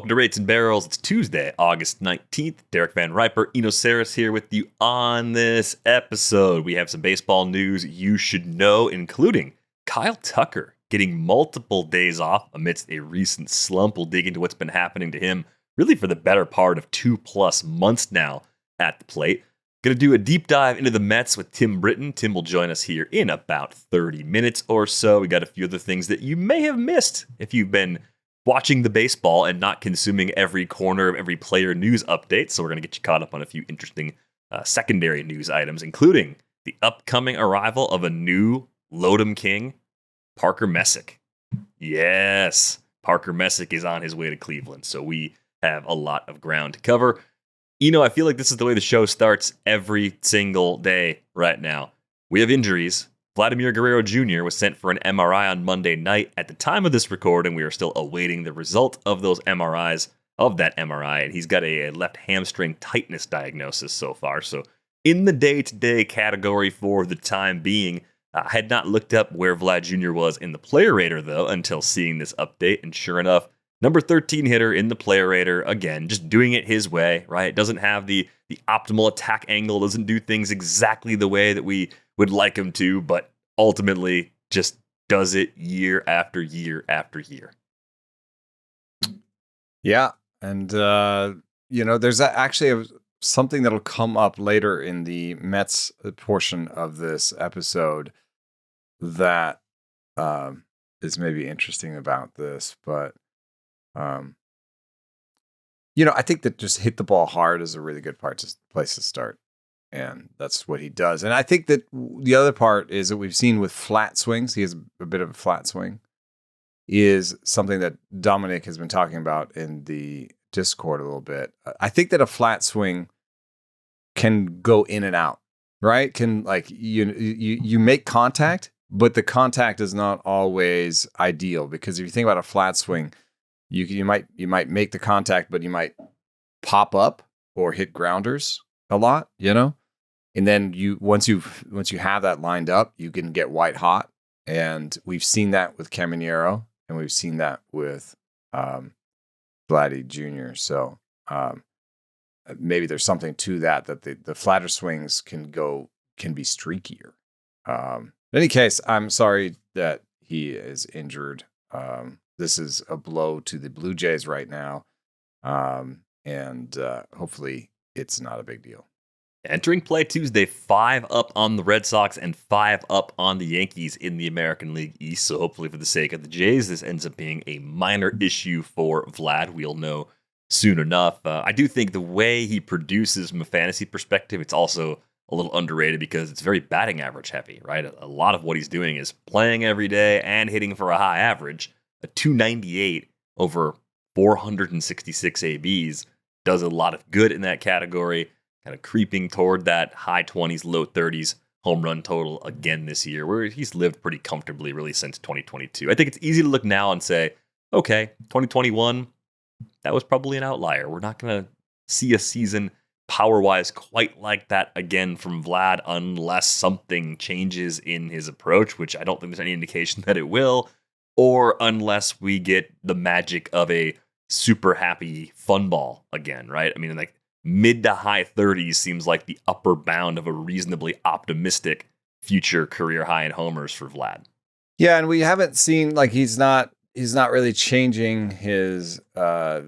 Welcome to Rates and Barrels. It's Tuesday, August 19th. Derek Van Riper, Eno Saris here with you on this episode. We have some baseball news you should know, including Kyle Tucker getting multiple days off amidst a recent slump. We'll dig into what's been happening to him really for the better part of 2+ months now at the plate. Going to do a deep dive into the Mets with Tim Britton. Tim will join us here in about 30 minutes or so. We got a few other things that you may have missed if you've been watching the baseball and not consuming every corner of every player news update. So we're going to get you caught up on a few interesting secondary news items, including the upcoming arrival of a new Lodom King, Parker Messick. Yes, Parker Messick is on his way to Cleveland. So we have a lot of ground to cover. I feel like this is the way the show starts every single day right now. We have injuries. Vladimir Guerrero Jr. was sent for an MRI on Monday night. At the time of this recording, we are still awaiting the result of those MRIs, and he's got a left hamstring tightness diagnosis so far. So in the day-to-day category for the time being, I had not looked up where Vlad Jr. was in the player rater, though, until seeing this update, and sure enough, number 13 hitter in the player rater, again, just doing it his way, right? Doesn't have the optimal attack angle, doesn't do things exactly the way that we would like him to, but ultimately just does it year after year after year. Yeah, and there's actually something that'll come up later in the Mets portion of this episode that is maybe interesting about this, but I think that just hit the ball hard is a really good place to start. And that's what he does. And I think that the other part is that we've seen with flat swings, he has a bit of a flat swing, is something that Dominic has been talking about in the Discord a little bit. I think that a flat swing can go in and out, right? Can you make contact, but the contact is not always ideal, because if you think about a flat swing, you might make the contact, but you might pop up or hit grounders a lot, and then once you have that lined up, you can get white hot, and we've seen that with Caminero, and we've seen that with Vladdy Jr. So maybe there's something to that the flatter swings can be streakier. In any case, I'm sorry that he is injured. This is a blow to the Blue Jays right now, and hopefully it's not a big deal. Entering play Tuesday, 5 up on the Red Sox and 5 up on the Yankees in the American League East. So hopefully for the sake of the Jays, this ends up being a minor issue for Vlad. We'll know soon enough. I do think the way he produces from a fantasy perspective, it's also a little underrated because it's very batting average heavy, right? A lot of what he's doing is playing every day and hitting for a high average. A 298 over 466 ABs does a lot of good in that category, kind of creeping toward that high 20s, low 30s home run total again this year, where he's lived pretty comfortably really since 2022. I think it's easy to look now and say, okay, 2021, that was probably an outlier. We're not going to see a season power-wise quite like that again from Vlad unless something changes in his approach, which I don't think there's any indication that it will, or unless we get the magic of a super happy fun ball again, right? I mean, like mid to high 30s seems like the upper bound of a reasonably optimistic future career high in homers for Vlad. Yeah, and we haven't seen, he's not really changing his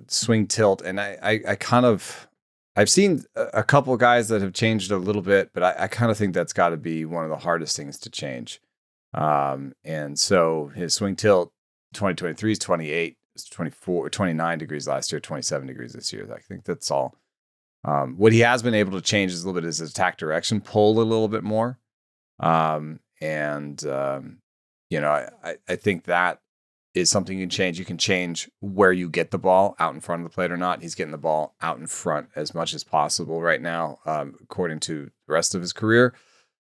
swing tilt, and I've seen a couple of guys that have changed a little bit, but I kind of think that's got to be one of the hardest things to change. And so his swing tilt 2023 is 28, it's 24, 29 degrees last year, 27 degrees this year. I think that's all. What he has been able to change is a little bit his attack direction, pull a little bit more. I think that is something you can change. You can change where you get the ball out in front of the plate or not. He's getting the ball out in front as much as possible right now, according to the rest of his career.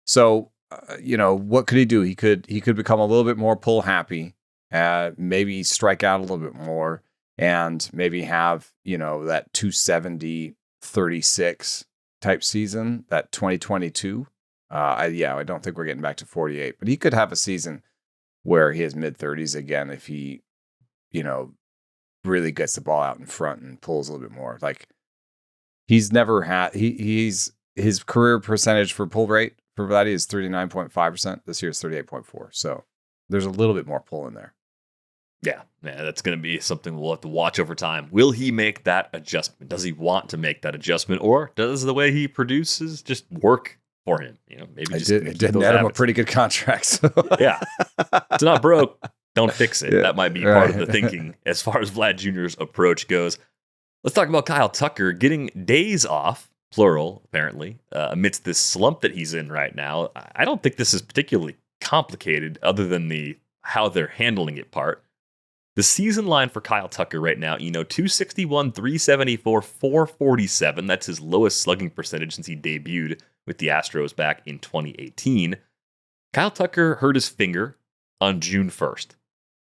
So, what could he do? He could become a little bit more pull happy, maybe strike out a little bit more, and maybe have, that 270, 36 type season, that 2022. I don't think we're getting back to 48, but he could have a season where he has mid 30s again if he, really gets the ball out in front and pulls a little bit more. Like he's never had he's his career percentage for pull rate for Vladdy is 39.5%. This year is 38.4. So there's a little bit more pull in there. Yeah, that's going to be something we'll have to watch over time. Will he make that adjustment? Does he want to make that adjustment, or does the way he produces just work for him? Maybe it did net him a pretty good contract. So. Yeah, it's not broke. Don't fix it. Yeah, that might be part of the thinking as far as Vlad Jr.'s approach goes. Let's talk about Kyle Tucker getting days off, plural, apparently, amidst this slump that he's in right now. I don't think this is particularly complicated other than how they're handling it part. The season line for Kyle Tucker right now, 261, 374, 447. That's his lowest slugging percentage since he debuted with the Astros back in 2018. Kyle Tucker hurt his finger on June 1st.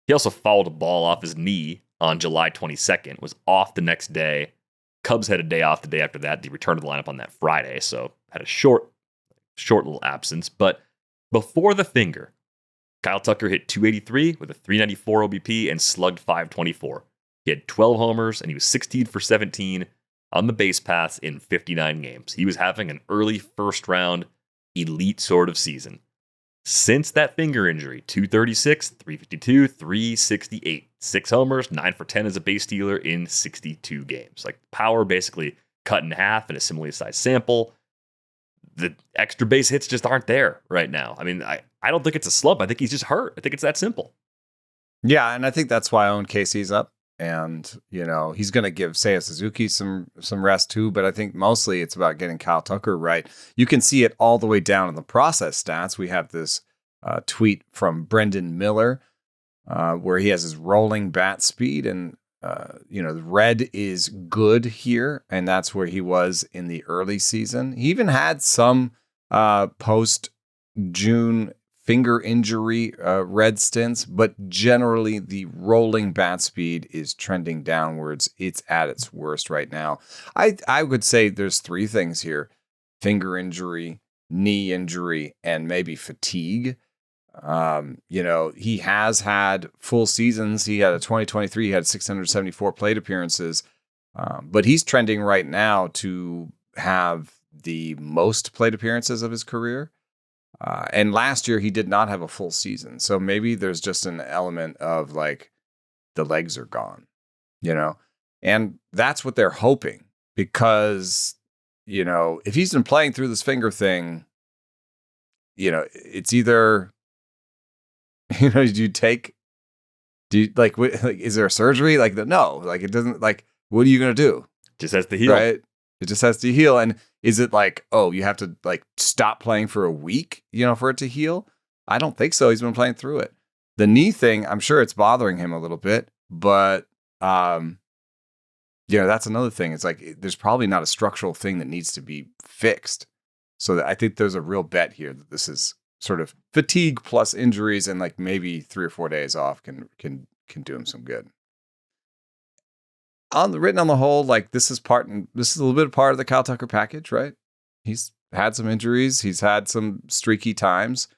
He also fouled a ball off his knee on July 22nd, was off the next day. Cubs had a day off the day after that. They returned to the lineup on that Friday, so had a short little absence. But before the finger, Kyle Tucker hit 283 with a 394 OBP and slugged 524. He had 12 homers and he was 16 for 17 on the base paths in 59 games. He was having an early first round elite sort of season. Since that finger injury, 236, 352, 368. 6 homers, 9 for 10 as a base stealer in 62 games. Like power basically cut in half in a similarly sized sample. The extra base hits just aren't there right now. I mean, I don't think it's a slump. I think he's just hurt. I think it's that simple. Yeah, and I think that's why I own Casey's up. And, he's going to give Seiya Suzuki some rest too. But I think mostly it's about getting Kyle Tucker right. You can see it all the way down in the process stats. We have this tweet from Brendan Miller where he has his rolling bat speed. And, the red is good here. And that's where he was in the early season. He even had some post-June finger injury red stints, but generally the rolling bat speed is trending downwards. It's at its worst right now. I would say there's 3 things here: finger injury, knee injury, and maybe fatigue. He has had full seasons. He had a 2023, he had 674 plate appearances, but he's trending right now to have the most plate appearances of his career. And last year he did not have a full season. So maybe there's just an element of like the legs are gone, and that's what they're hoping, because, if he's been playing through this finger thing, it's either, is there a surgery? No, it doesn't, what are you going to do? Just has to heal. Right. It just has to heal. And is it you have to stop playing for a week, for it to heal? I don't think so. He's been playing through it. The knee thing, I'm sure it's bothering him a little bit, but, that's another thing. It's there's probably not a structural thing that needs to be fixed. So I think there's a real bet here that this is sort of fatigue plus injuries, and maybe 3 or 4 days off can do him some good. Written on the whole, this is a little bit part of the Kyle Tucker package, right? He's had some injuries. He's had some streaky times.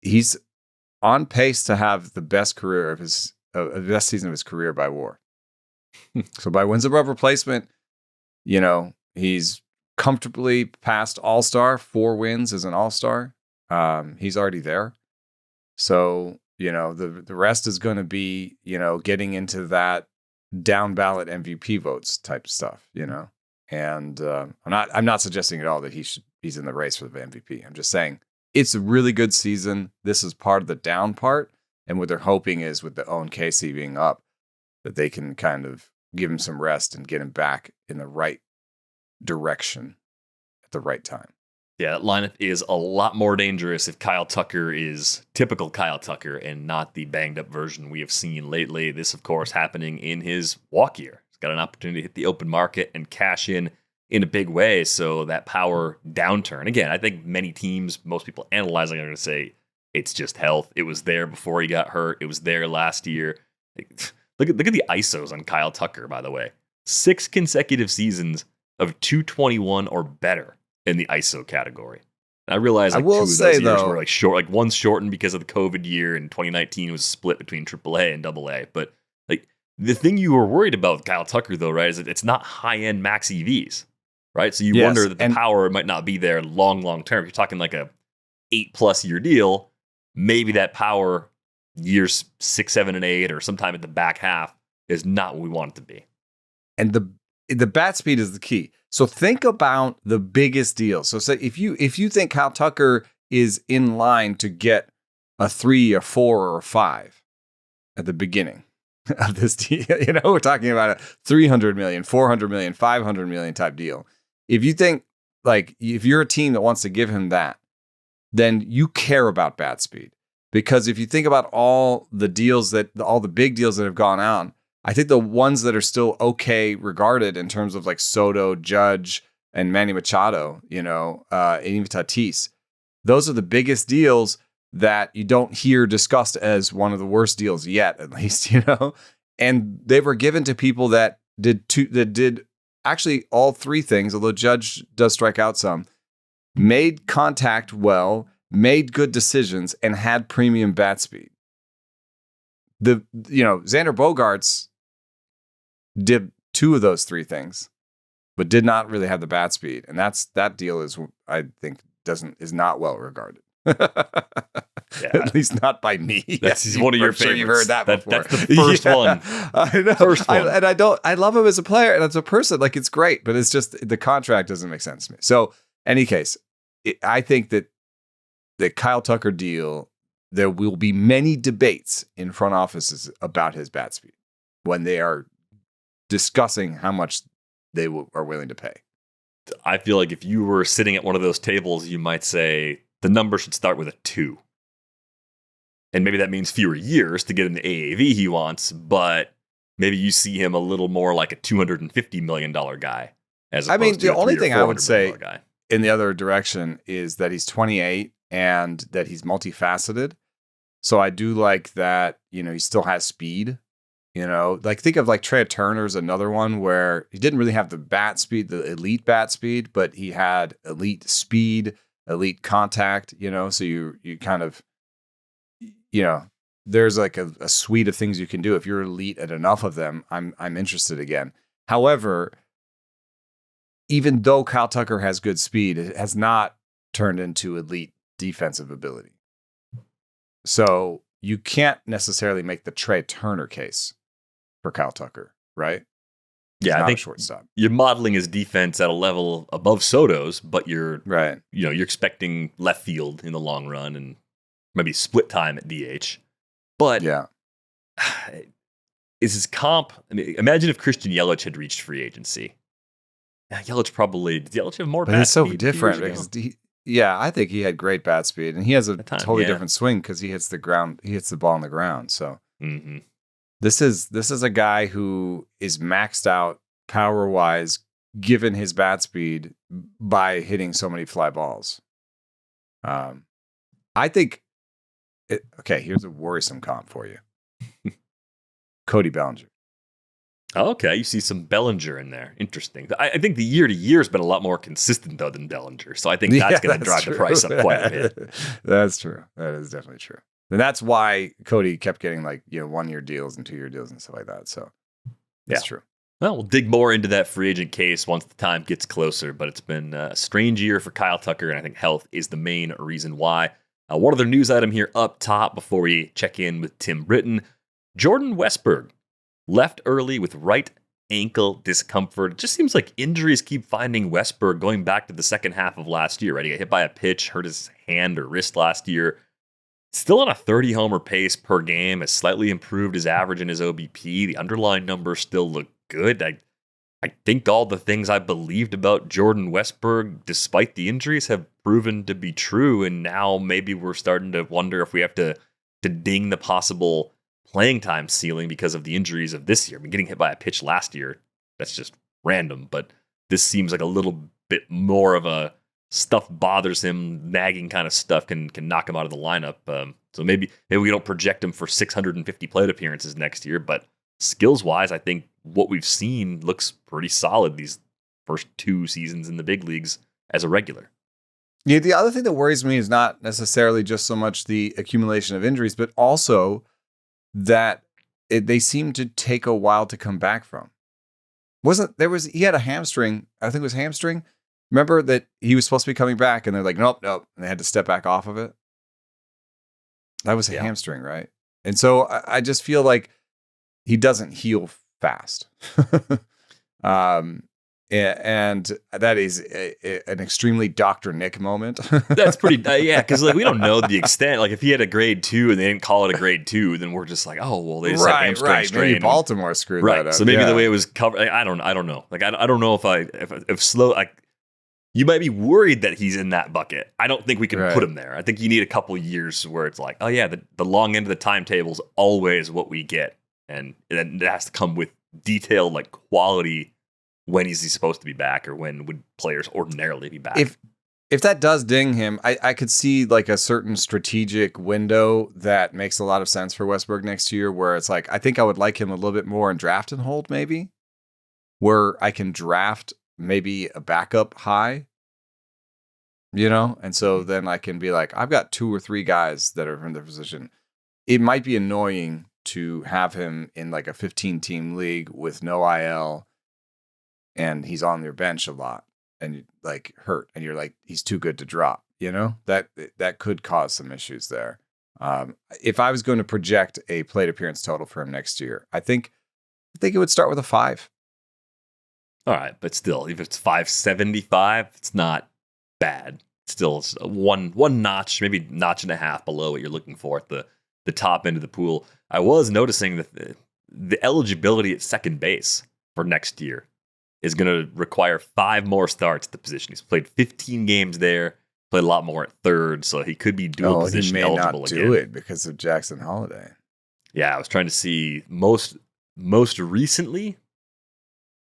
He's on pace to have the best best season of his career by WAR. So by wins above replacement, he's comfortably past All-Star. 4 wins as an All-Star. He's already there. So, the rest is going to be, getting into that down ballot MVP votes type stuff, and I'm not suggesting at all that he's in the race for the MVP. I'm just saying it's a really good season. This is part of the down part. And what they're hoping is with the own KC being up, that they can kind of give him some rest and get him back in the right direction at the right time. Yeah, that lineup is a lot more dangerous if Kyle Tucker is typical Kyle Tucker and not the banged-up version we have seen lately. This, of course, happening in his walk year. He's got an opportunity to hit the open market and cash in a big way, so that power downturn. Again, I think many teams, most people analyzing are going to say it's just health. It was there before he got hurt. It was there last year. Look at the ISOs on Kyle Tucker, by the way. 6 consecutive seasons of 221 or better in the ISO category. And I realize 2 of those years were short. One's shortened because of the COVID year, and 2019 was split between AAA and AA. But The thing you were worried about with Kyle Tucker, though, right, is that it's not high-end max EVs, right? So you wonder that the power might not be there long term. If you're talking like a 8+ year deal, maybe that power years 6, 7, and 8, or sometime at the back half, is not what we want it to be. And the bat speed is the key. So think about the biggest deal. So say if you think Kyle Tucker is in line to get a 3, a 4, or a 5 at the beginning of this deal, we're talking about a 300 million, 400 million, 500 million type deal. If you think if you're a team that wants to give him that, then you care about bat speed. Because if you think about all the big deals that have gone on, I think the ones that are still okay regarded in terms of like Soto, Judge, and Manny Machado, and even Tatis, those are the biggest deals that you don't hear discussed as one of the worst deals yet, at least, and they were given to people that did actually all three things, although Judge does strike out some, made contact well, made good decisions, and had premium bat speed. Xander Bogaerts did 2 of those 3 things, but did not really have the bat speed. And that deal is, I think, is not well regarded. At least not by me. That's one of your favorites. Sure you've heard that before. That's the first one. I know. First one. I love him as a player and as a person. Like, it's great, but it's just the contract doesn't make sense to me. So, any case, I think that the Kyle Tucker deal, there will be many debates in front offices about his bat speed when they are discussing how much they are willing to pay. I feel like if you were sitting at one of those tables, you might say the number should start with a 2. And maybe that means fewer years to get him the AAV he wants, but maybe you see him a little more like a $250 million guy. The only thing I would say in the other direction is that he's 28 and that he's multifaceted. So I do like that, he still has speed. Think of like Trey Turner's another one where he didn't really have the bat speed, the elite bat speed, but he had elite speed, elite contact, so you kind of, there's like a suite of things you can do. If you're elite at enough of them, I'm interested again. However, even though Kyle Tucker has good speed, it has not turned into elite defensive ability. So you can't necessarily make the Trey Turner case for Kyle Tucker, right? Yeah, I think shortstop. You're modeling his defense at a level above Soto's, but you're right. You're expecting left field in the long run and maybe split time at DH. But yeah, is his comp? I mean, imagine if Christian Yelich had reached free agency. Yelich did Yelich have more? But it's so different because I think he had great bat speed, and he has a totally different swing because he hits the ground. He hits the ball on the ground. So. Mm-hmm. This is a guy who is maxed out power-wise, given his bat speed, by hitting so many fly balls. I think. Here's a worrisome comp for you. Cody Bellinger. Okay, you see some Bellinger in there. Interesting. I think the year-to-year has been a lot more consistent, though, than Bellinger. So I think that's going to drive the price up quite a bit. That's true. That is definitely true. And that's why Cody kept getting 1-year deals and 2-year deals and stuff like that. So that's true. Well, we'll dig more into that free agent case once the time gets closer. But it's been a strange year for Kyle Tucker, and I think health is the main reason why. One other news item here up top before we check in with Tim Britton. Jordan Westburg left early with right ankle discomfort. It just seems like injuries keep finding Westburg going back to the second half of last year, right? He got hit by a pitch, hurt his hand or wrist last year. Still on a 30-homer pace per game, has slightly improved his average and his OBP. The underlying numbers still look good. I think all the things I believed about Jordan Westburg, despite the injuries, have proven to be true. And now maybe we're starting to wonder if we have to ding the possible playing time ceiling because of the injuries of this year. I mean, getting hit by a pitch last year, that's just random. But this seems like a little bit more of a stuff bothers him, nagging kind of stuff can knock him out of the lineup. So maybe we don't project him for 650 plate appearances next year, but skills-wise, I think what we've seen looks pretty solid these first 2 seasons in the big leagues as a regular. Yeah, the other thing that worries me is not necessarily just so much the accumulation of injuries, but also that they seem to take a while to come back from. He had a hamstring, I think it was hamstring. Remember that he was supposed to be coming back and they're like, nope. And they had to step back off of it. That was a hamstring, right? And so I just feel like he doesn't heal fast. And that is an extremely Dr. Nick moment. That's pretty, because like we don't know the extent. Like if he had a grade 2 and they didn't call it a grade 2, then we're just like, oh well, they just had hamstring strain. Maybe Baltimore screwed that up. So maybe the way it was covered, I don't know. Like I don't know if slow. Like you might be worried that he's in that bucket. I don't think we can put him there. I think you need a couple years where it's like, oh yeah, the long end of the timetable is always what we get, and it has to come with detailed like quality. When is he supposed to be back, or when would players ordinarily be back? If that does ding him, I could see like a certain strategic window that makes a lot of sense for Westburg next year, where it's like, I think I would like him a little bit more in draft and hold, maybe, where I can draft maybe a backup high, and so then I can be like, I've got 2 or 3 guys that are in the position. It might be annoying to have him in like a 15-team league with no IL, and he's on your bench a lot and like hurt, and you're like, he's too good to drop, that could cause some issues there. If I was going to project a plate appearance total for him next year, I think it would start with a 5. All right. But still, if it's 575, it's not bad. Still, it's one notch, maybe notch and a half below what you're looking for at the top end of the pool. I was noticing that the eligibility at second base for next year is going to require 5 more starts at the position. He's played 15 games there, played a lot more at third, so he could be dual position eligible again. He may not do it because of Jackson Holiday. Yeah, I was trying to see most recently.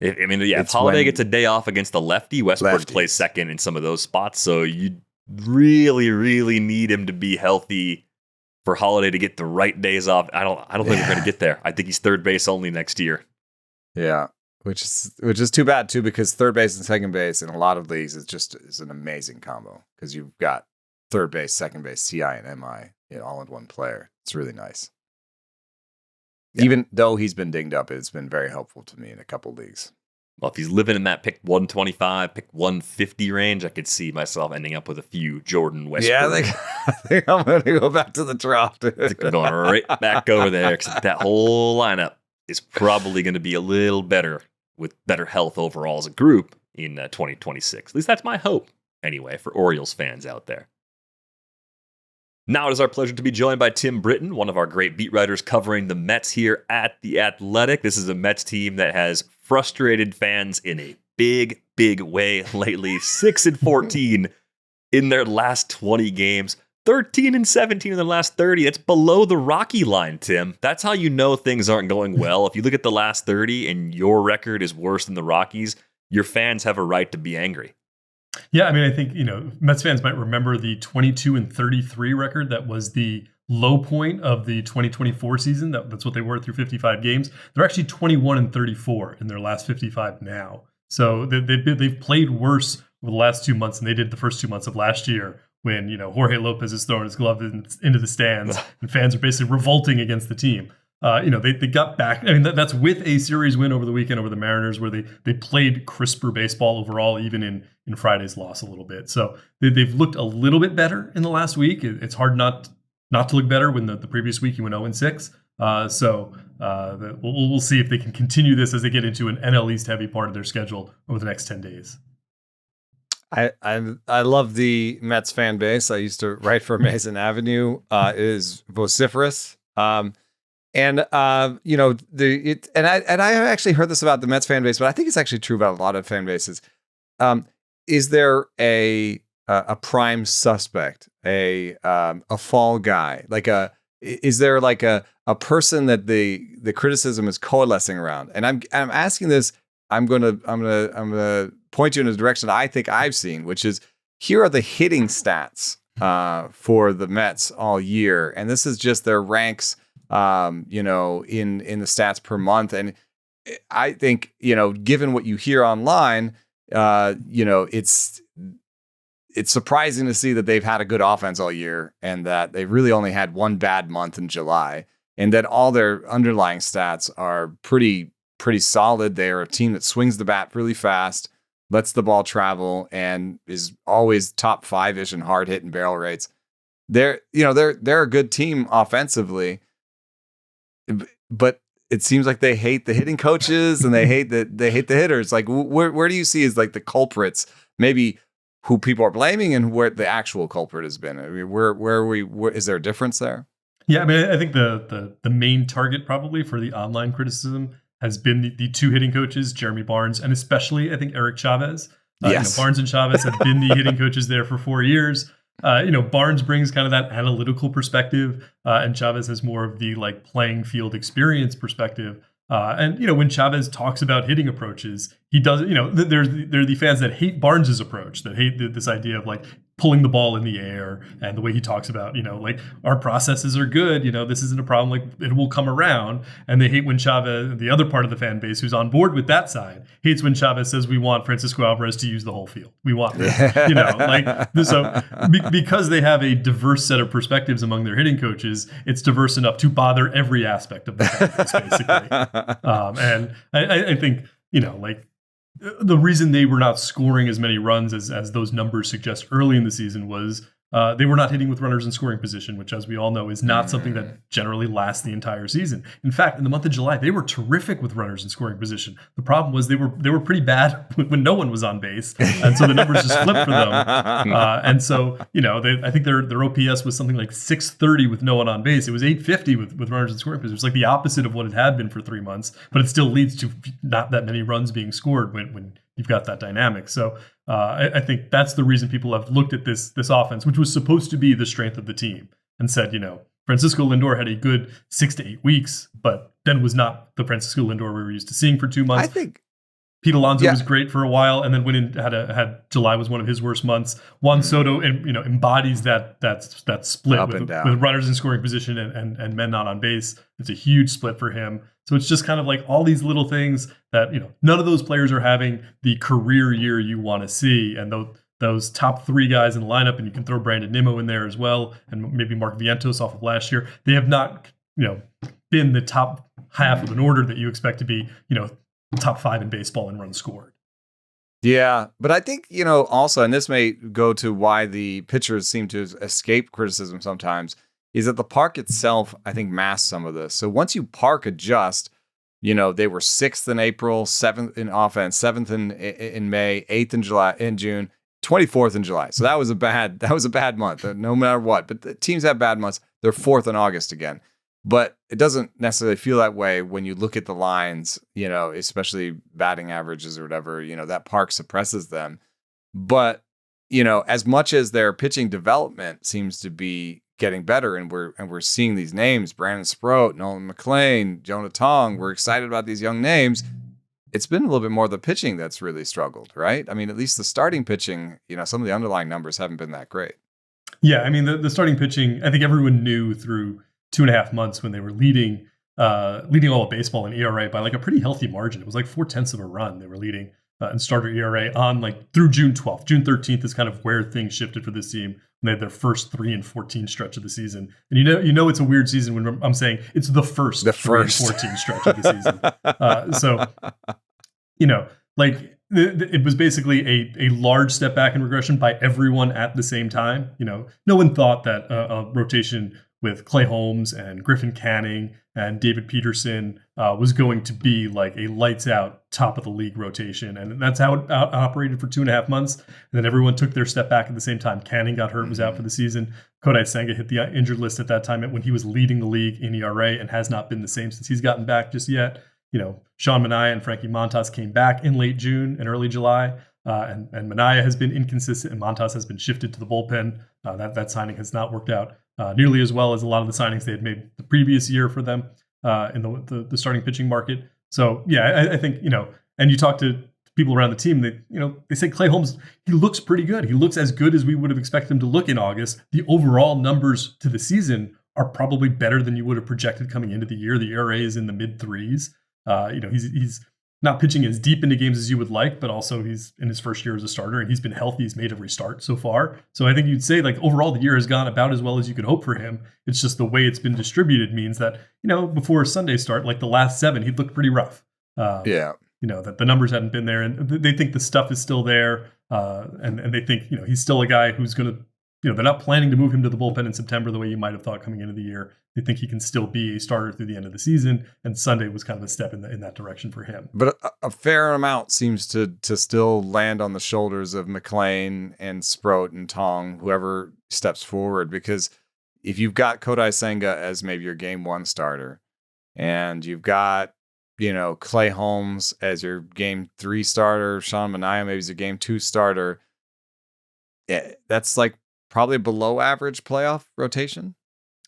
If Holiday gets a day off against the lefty, Westburg plays second in some of those spots, so you really, really need him to be healthy for Holiday to get the right days off. I don't think we're going to get there. I think he's third base only next year. Yeah. Which is too bad too, because third base and second base in a lot of leagues is an amazing combo, because you've got third base, second base, CI and MI all in one player. It's really nice. Yeah. Even though he's been dinged up, it's been very helpful to me in a couple leagues. Well, if he's living in that pick 125, pick 150 range, I could see myself ending up with a few Jordan Westburg. Yeah, I think I'm going to go back to the draft. I think I'm going right back over there, except that whole lineup is probably going to be a little better, with better health overall as a group in 2026. At least that's my hope, anyway, for Orioles fans out there. Now it is our pleasure to be joined by Tim Britton, one of our great beat writers covering the Mets here at The Athletic. This is a Mets team that has frustrated fans in a big, big way lately. 6-14 in their last 20 games. 13-17 in the last 30. That's below the Rocky line, Tim. That's how you know things aren't going well. If you look at the last 30 and your record is worse than the Rockies, your fans have a right to be angry. Yeah, I think, Mets fans might remember the 22-33 record. That was the low point of the 2024 season. That's what they were through 55 games. They're actually 21-34 in their last 55 now. So they've played worse over the last 2 months than they did the first 2 months of last year, when Jorge Lopez is throwing his glove into the stands and fans are basically revolting against the team. They got back. That's with a series win over the weekend over the Mariners, where they played crisper baseball overall, even in Friday's loss a little bit. So they've looked a little bit better in the last week. It's hard not to look better when the previous week you went 0-6. We'll see if they can continue this as they get into an NL East heavy part of their schedule over the next 10 days. I love the Mets fan base. I used to write for Mason Avenue. It is vociferous. I actually heard this about the Mets fan base, but I think it's actually true about a lot of fan bases. Is there a prime suspect, a fall guy, is there like a person that the criticism is coalescing around? And I'm asking this. I'm gonna point you in a direction that I think I've seen, which is, here are the hitting stats for the Mets all year, and this is just their ranks, in the stats per month. And I think, given what you hear online, it's surprising to see that they've had a good offense all year, and that they really only had one bad month in July. and that all their underlying stats are pretty solid. They are a team that swings the bat really fast, lets the ball travel, and is always top 5-ish in hard hit and barrel rates. They're a good team offensively, but it seems like they hate the hitting coaches and they hate the hitters. Like, where do you see as like the culprits, maybe who people are blaming and where the actual culprit has been? I mean, where is there a difference there? Yeah, I mean, I think the main target probably for the online criticism has been the two hitting coaches, Jeremy Barnes, and especially I think Eric Chavez. Yes. Barnes and Chavez have been the hitting coaches there for 4 years. Barnes brings kind of that analytical perspective, and Chavez has more of the like playing field experience perspective. And when Chavez talks about hitting approaches, he does. There are the fans that hate Barnes's approach, that hate this idea of like pulling the ball in the air, and the way he talks about, like our processes are good. This isn't a problem. Like it will come around. And they hate when Chavez, the other part of the fan base who's on board with that side, hates when Chavez says we want Francisco Alvarez to use the whole field. We want this, so because they have a diverse set of perspectives among their hitting coaches, it's diverse enough to bother every aspect of the fan base, basically. And I think, the reason they were not scoring as many runs as those numbers suggest early in the season was they were not hitting with runners in scoring position, which, as we all know, is not something that generally lasts the entire season. In fact, in the month of July, they were terrific with runners in scoring position. The problem was they were pretty bad when no one was on base, and so the numbers just flipped for them. And so, I think their OPS was something like 630 with no one on base. It was 850 with runners in scoring position. It was like the opposite of what it had been for 3 months, but it still leads to not that many runs being scored when you've got that dynamic. So I think that's the reason people have looked at this offense, which was supposed to be the strength of the team, and said, Francisco Lindor had a had 6 to 8 weeks, but then was not the Francisco Lindor we were used to seeing for 2 months. I think Pete Alonso was great for a while, and then went in had July was one of his worst months. Juan Soto embodies that split with runners in scoring position and men not on base. It's a huge split for him. So it's just kind of like all these little things that none of those players are having the career year you want to see, and those top 3 guys in the lineup, and you can throw Brandon Nimmo in there as well, and maybe Mark Vientos off of last year. They have not been the top half of an order that you expect to be top 5 in baseball in runs scored. Yeah, but I think, also, and this may go to why the pitchers seem to escape criticism sometimes, is that the park itself, I think, masks some of this. So once you park adjust, they were 6th in April, 7th in offense, 7th in May, 8th in June, 24th in July. So that was a bad month, no matter what. But the teams have bad months. They're 4th in August again. But it doesn't necessarily feel that way when you look at the lines, especially batting averages or whatever, that park suppresses them. But, as much as their pitching development seems to be getting better, and we're seeing these names, Brandon Sproat, Nolan McLean, Jonah Tong, we're excited about these young names. It's been a little bit more the pitching that's really struggled, right? I mean, at least the starting pitching, some of the underlying numbers haven't been that great. Yeah, I mean, the starting pitching, I think everyone knew through 2.5 months when they were leading all of baseball in ERA by like a pretty healthy margin. It was like 0.4 of a run they were leading in starter ERA on like through June 12th. June 13th is kind of where things shifted for this team. They had their first 3-14 stretch of the season, and it's a weird season when I'm saying it's the first 3-14 stretch of the season. It was basically a large step back in regression by everyone at the same time. No one thought that a rotation with Clay Holmes and Griffin Canning and David Peterson was going to be like a lights out top of the league rotation. And that's how it operated for 2.5 months. And then everyone took their step back at the same time. Canning got hurt, was out for the season. Kodai Senga hit the injured list at that time when he was leading the league in ERA and has not been the same since he's gotten back just yet. Sean Manaea and Frankie Montas came back in late June and early July. And Manaea has been inconsistent, and Montas has been shifted to the bullpen. That signing has not worked out nearly as well as a lot of the signings they had made the previous year for them in the starting pitching market. So yeah, I think and you talk to people around the team that they say Clay Holmes, he looks pretty good. He looks as good as we would have expected him to look in August. The overall numbers to the season are probably better than you would have projected coming into the year. The ERA is in the mid 3s. He's not pitching as deep into games as you would like, but also he's in his first year as a starter and he's been healthy. He's made every start so far. So I think you'd say like overall the year has gone about as well as you could hope for him. It's just the way it's been distributed means that, before Sunday start, like the last 7, he'd looked pretty rough. That the numbers hadn't been there, and they think the stuff is still there. And they think, he's still a guy who's going to, they're not planning to move him to the bullpen in September the way you might have thought coming into the year. They think he can still be a starter through the end of the season, and Sunday was kind of a step in that direction for him. But a fair amount seems to still land on the shoulders of McLean and Sproat and Tong, whoever steps forward, because if you've got Kodai Senga as maybe your game 1 starter, and you've got Clay Holmes as your game 3 starter, Sean Manaea maybe as your game 2 starter, that's like probably a below average playoff rotation.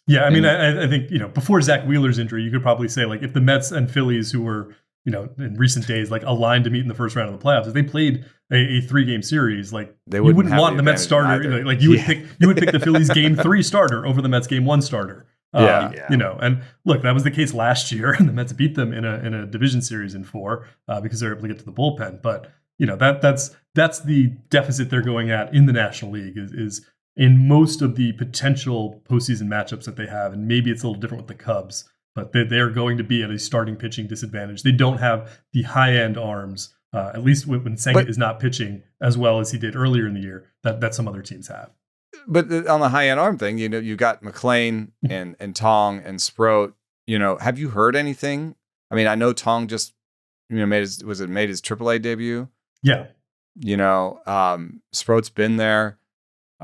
Yeah, I mean, I think, before Zach Wheeler's injury, you could probably say, like, if the Mets and Phillies, who were, in recent days, like, aligned to meet in the first round of the playoffs, if they played a 3-game series, like, you wouldn't want the Mets starter. Like, you would pick the Phillies game 3 starter over the Mets game 1 starter. And look, that was the case last year, and the Mets beat them in a division series in 4 because they were able to get to the bullpen. But, that's the deficit they're going at in the National League is in most of the potential postseason matchups that they have, and maybe it's a little different with the Cubs, but they're going to be at a starting pitching disadvantage. They don't have the high-end arms, at least when Senga is not pitching as well as he did earlier in the year, that some other teams have. But on the high-end arm thing, you got McLean and Tong and Sproat. Have you heard anything? I mean, I know Tong just made his AAA debut? Yeah. Sproat's been there.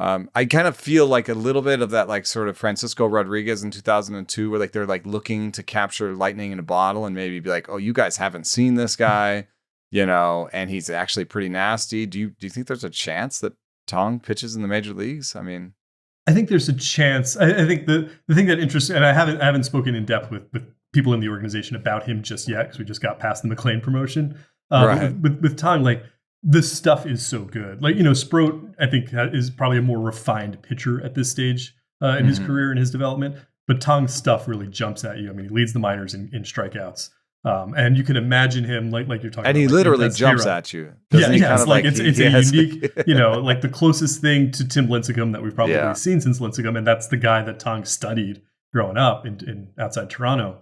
I kind of feel like a little bit of that, like sort of Francisco Rodriguez in 2002, where like they're like looking to capture lightning in a bottle and maybe be like, oh, you guys haven't seen this guy, and he's actually pretty nasty. Do you think there's a chance that Tong pitches in the major leagues? I mean, I think there's a chance. I think the thing that interests, and I haven't spoken in depth with people in the organization about him just yet because we just got past the McLean promotion. Right. With Tong, like, the stuff is so good. Like, Sproat, I think, is probably a more refined pitcher at this stage in his career and his development. But Tong's stuff really jumps at you. I mean, he leads the minors in strikeouts. And you can imagine him like you're talking about. And he literally jumps at you. It's a unique, like the closest thing to Tim Lincecum that we've probably seen since Lincecum. And that's the guy that Tong studied growing up in outside Toronto.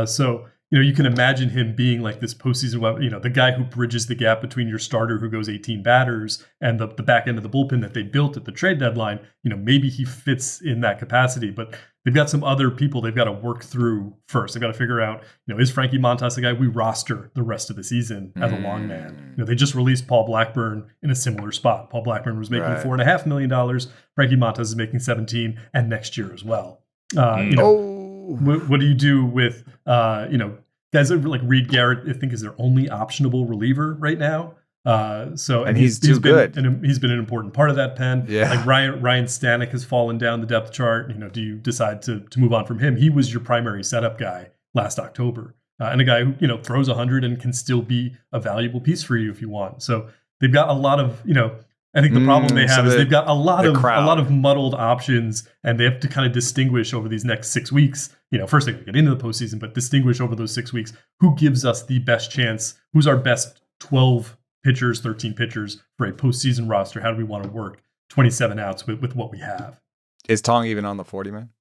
So you can imagine him being like this postseason, the guy who bridges the gap between your starter who goes 18 batters and the back end of the bullpen that they built at the trade deadline. Maybe he fits in that capacity, but they've got some other people they've got to work through first. They've got to figure out, is Frankie Montas the guy we roster the rest of the season as a long man? They just released Paul Blackburn in a similar spot. Paul Blackburn was making $4.5 million. Frankie Montas is making 17, and next year as well. What do you do with, guys like Reed Garrett, I think, is their only optionable reliever right now. He's too good. He's been an important part of that pen. Yeah. Like Ryan Stanek has fallen down the depth chart. Do you decide to move on from him? He was your primary setup guy last October, and a guy who throws 100 and can still be a valuable piece for you if you want. So they've got a lot of I think the problem they have is they've got a lot of muddled options, and they have to kind of distinguish over these next 6 weeks. First they can get into the postseason, but distinguish over those 6 weeks who gives us the best chance, who's our best 12 pitchers, 13 pitchers for a postseason roster. How do we want to work 27 outs with what we have? Is Tong even on the 40-man?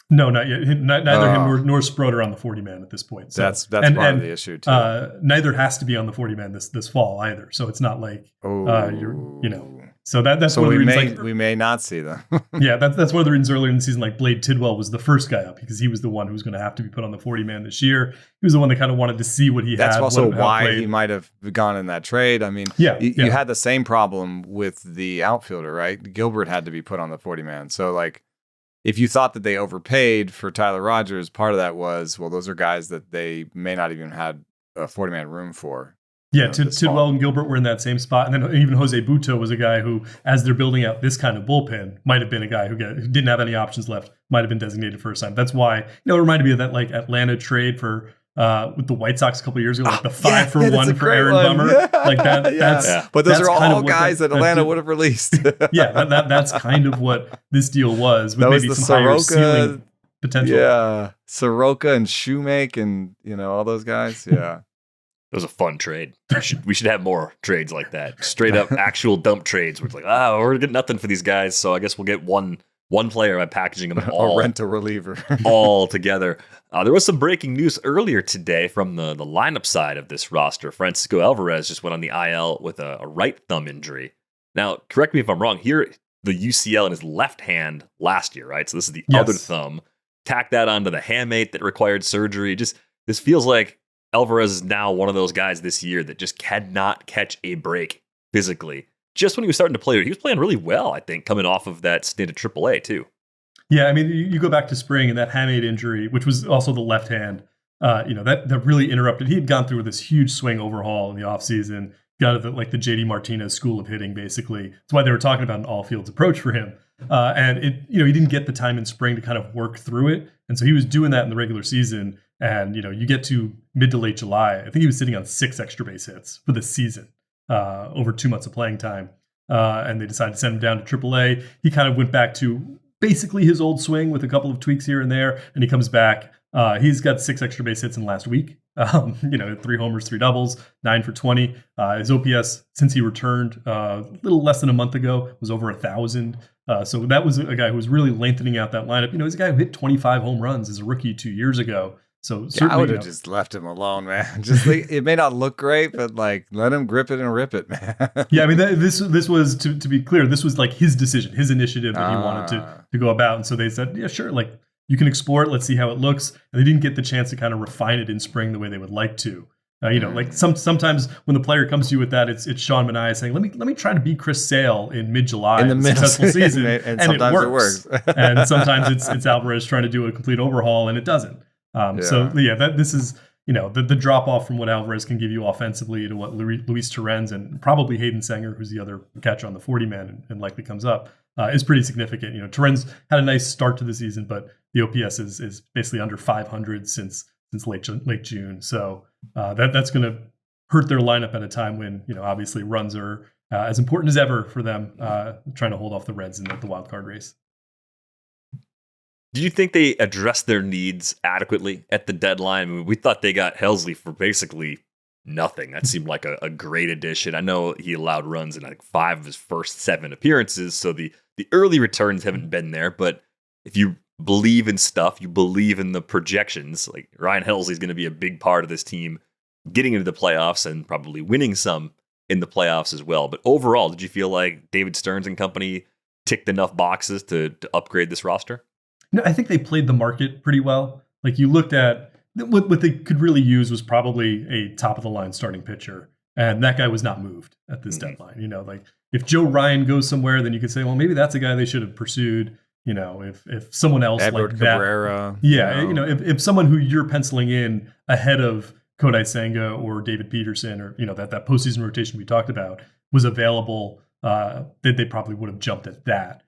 No, not yet. Neither him nor Sproat are on the 40-man at this point. So that's part of the issue too. Neither has to be on the 40-man this fall either. So it's not like So that's one of the reasons. We may not see them. Yeah, that's one of the reasons earlier in the season, like Blade Tidwell was the first guy up because he was the one who was going to have to be put on the 40-man this year. He was the one that kind of wanted to see what he had. That's also why he might have gone in that trade. I mean, you had the same problem with the outfielder, right? Gilbert had to be put on the 40-man. So like, if you thought that they overpaid for Tyler Rogers, part of that was, well, those are guys that they may not even had a 40-man room for. Yeah, Tidwell and Gilbert were in that same spot. And then even Jose Buto was a guy who, as they're building out this kind of bullpen, might have been a guy who didn't have any options left, might have been designated for a sign. That's why, it reminded me of that like Atlanta trade for with the White Sox a couple of years ago, like the 5-for-1 for Aaron Bummer. Yeah. Like that. But those are all guys that Atlanta would have released. That's kind of what this deal was. With that was maybe the some higher ceiling potential. Yeah, Soroka and Shoemake and all those guys. Yeah. That was a fun trade. We should have more trades like that. Straight up actual dump trades. We're like, we're gonna get nothing for these guys, so I guess we'll get one player by packaging them all. Or rent a reliever. all together. There was some breaking news earlier today from the lineup side of this roster. Francisco Alvarez just went on the IL with a right thumb injury. Now, correct me if I'm wrong. Here, the UCL in his left hand last year, right? So this is the other thumb. Tack that onto the hamate that required surgery. This feels like Alvarez is now one of those guys this year that just cannot catch a break physically. Just when he was starting to play, he was playing really well, I think, coming off of that stint at AAA too. Yeah, I mean, you go back to spring and that hamate injury, which was also the left hand, that really interrupted. He had gone through this huge swing overhaul in the offseason, got the JD Martinez school of hitting, basically. That's why they were talking about an all fields approach for him. And he didn't get the time in spring to kind of work through it. And so he was doing that in the regular season. And, you get to mid to late July, I think he was sitting on 6 extra base hits for the season, over 2 months of playing time. And they decided to send him down to AAA. He kind of went back to basically his old swing with a couple of tweaks here and there. And he comes back. He's got 6 extra base hits in the last week. 3 homers, 3 doubles, 9 for 20. His OPS, since he returned a little less than a month ago, was over 1,000. So that was a guy who was really lengthening out that lineup. He's a guy who hit 25 home runs as a rookie 2 years ago. So certainly, I would have just left him alone, man. Just it may not look great, but let him grip it and rip it, man. Yeah, I mean, this was to be clear, this was like his decision, his initiative that he wanted to go about, and so they said, yeah, sure, you can explore it. Let's see how it looks. And they didn't get the chance to kind of refine it in spring the way they would like to. Sometimes when the player comes to you with that, it's Sean Manaea saying, let me try to be Chris Sale in mid-July in the successful season, and sometimes it works. And sometimes it's Alvarez trying to do a complete overhaul, and it doesn't. So this is the drop off from what Alvarez can give you offensively to what Luis Torrens and probably Hayden Sanger, who's the other catcher on the 40 man and likely comes up, is pretty significant. Torrens had a nice start to the season, but the OPS is basically under 500 since late June. So that's going to hurt their lineup at a time when obviously runs are as important as ever for them, trying to hold off the Reds in the wild card race. Do you think they addressed their needs adequately at the deadline? I mean, we thought they got Helsley for basically nothing. That seemed like a great addition. I know he allowed runs in 5 of his first 7 appearances, so the early returns haven't been there. But if you believe in stuff, you believe in the projections, like Ryan Helsley is going to be a big part of this team getting into the playoffs and probably winning some in the playoffs as well. But overall, did you feel like David Stearns and company ticked enough boxes to upgrade this roster? No, I think they played the market pretty well. You looked at what they could really use was probably a top of the line starting pitcher. And that guy was not moved at this deadline. If Joe Ryan goes somewhere, then you could say, well, maybe that's a guy they should have pursued. If someone else Edward like Cabrera, that. If someone who you're penciling in ahead of Kodai Senga or David Peterson or, that postseason rotation we talked about was available, they probably would have jumped at that.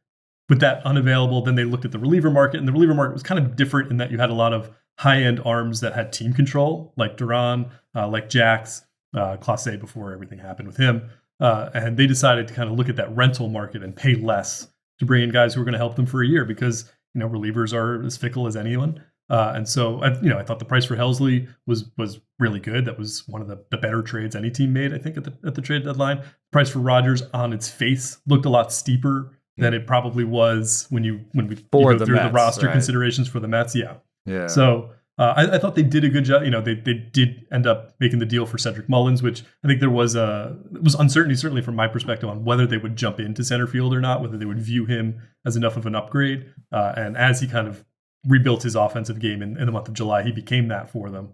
With that unavailable, then they looked at the reliever market, and the reliever market was kind of different in that you had a lot of high-end arms that had team control, like Duran, like Jax, Clase before everything happened with him. And they decided to kind of look at that rental market and pay less to bring in guys who are going to help them for a year because, relievers are as fickle as anyone. And so, I thought the price for Helsley was really good. That was one of the better trades any team made, I think, at the trade deadline. The price for Rogers on its face looked a lot steeper than it probably was when we go through the roster considerations for the Mets. Yeah. So I thought they did a good job. They did end up making the deal for Cedric Mullins, which I think it was uncertainty, certainly from my perspective, on whether they would jump into center field or not, whether they would view him as enough of an upgrade. And as he kind of rebuilt his offensive game in the month of July, he became that for them.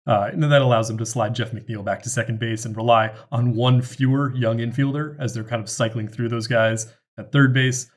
And that allows them to slide Jeff McNeil back to second base and rely on one fewer young infielder as they're kind of cycling through those guys at third base.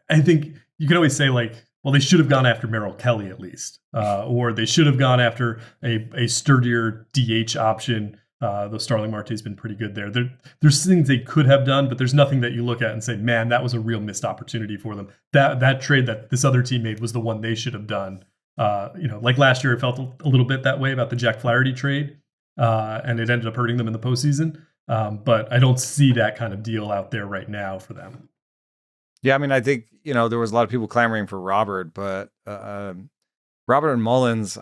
I think you can always say well, they should have gone after Merrill Kelly at least, or they should have gone after a sturdier DH option. Though Starling Marte's been pretty good there. There's things they could have done, but there's nothing that you look at and say, man, that was a real missed opportunity for them. That trade that this other team made was the one they should have done. Like last year, it felt a little bit that way about the Jack Flaherty trade, and it ended up hurting them in the postseason. But I don't see that kind of deal out there right now for them. Yeah, I mean, I think, there was a lot of people clamoring for Robert, but Robert and Mullins,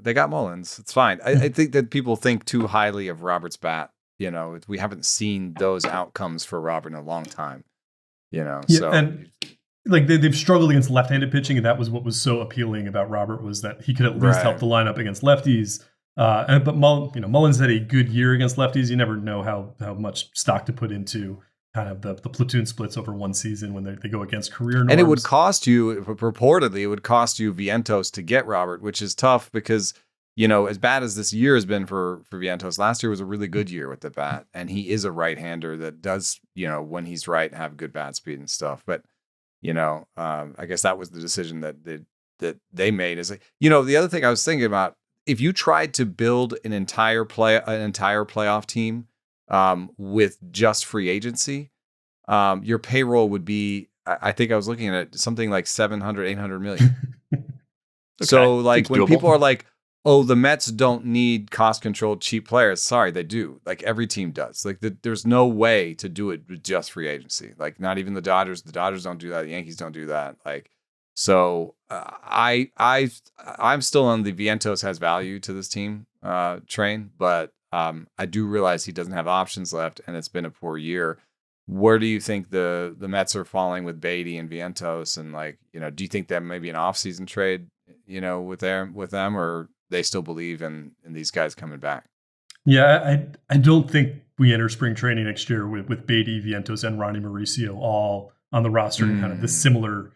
They got Mullins. It's fine. I think that people think too highly of Robert's bat. We haven't seen those outcomes for Robert in a long time. So and like they've struggled against left-handed pitching, and that was what was so appealing about Robert, was that he could at least help the lineup against lefties. But Mullins had a good year against lefties. You never know how much stock to put into kind of the platoon splits over one season when they go against career norms. And it would cost you, reportedly, Vientos to get Robert, which is tough because, as bad as this year has been for Vientos, last year was a really good year with the bat. And he is a right-hander that does, when he's right, have good bat speed and stuff. But, I guess that was the decision that they made. Is the other thing I was thinking about, if you tried to build an entire playoff team with just free agency, your payroll would be, I think I was looking at it, something like 700, 800 million. Okay. So like when people are like, oh, the Mets don't need cost controlled cheap players. Sorry, they do. Like every team does. Like there's no way to do it with just free agency. Like not even the Dodgers. The Dodgers don't do that. The Yankees don't do that. Like, so I'm still on the Vientos has value to this team train, but I do realize he doesn't have options left, and it's been a poor year. Where do you think the Mets are falling with Baty and Vientos, and do you think that maybe an offseason trade, with them, or they still believe in these guys coming back? Yeah, I don't think we enter spring training next year with Baty, Vientos, and Ronny Mauricio all on the roster in kind of this similar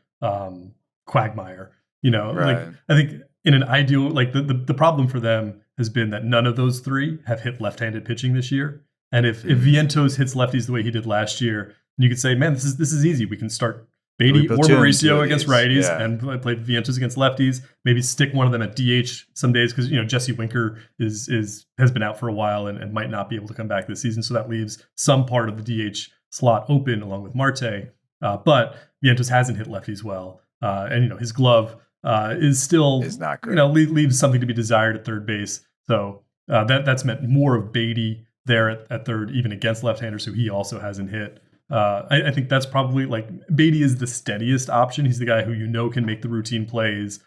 quagmire. Right. Like I think in an ideal, like the problem for them has been that none of those three have hit left-handed pitching this year. And if Vientos hits lefties the way he did last year, you could say, man, this is easy. We can start Baty or Mauricio against righties and play Vientos against lefties. Maybe stick one of them at DH some days because Jesse Winker has been out for a while and might not be able to come back this season. So that leaves some part of the DH slot open along with Marte. But Vientos hasn't hit lefties well, and his glove is not great. Leaves something to be desired at third base. So that's meant more of Baty there at third, even against left-handers who he also hasn't hit. I think that's probably Baty is the steadiest option. He's the guy who can make the routine plays.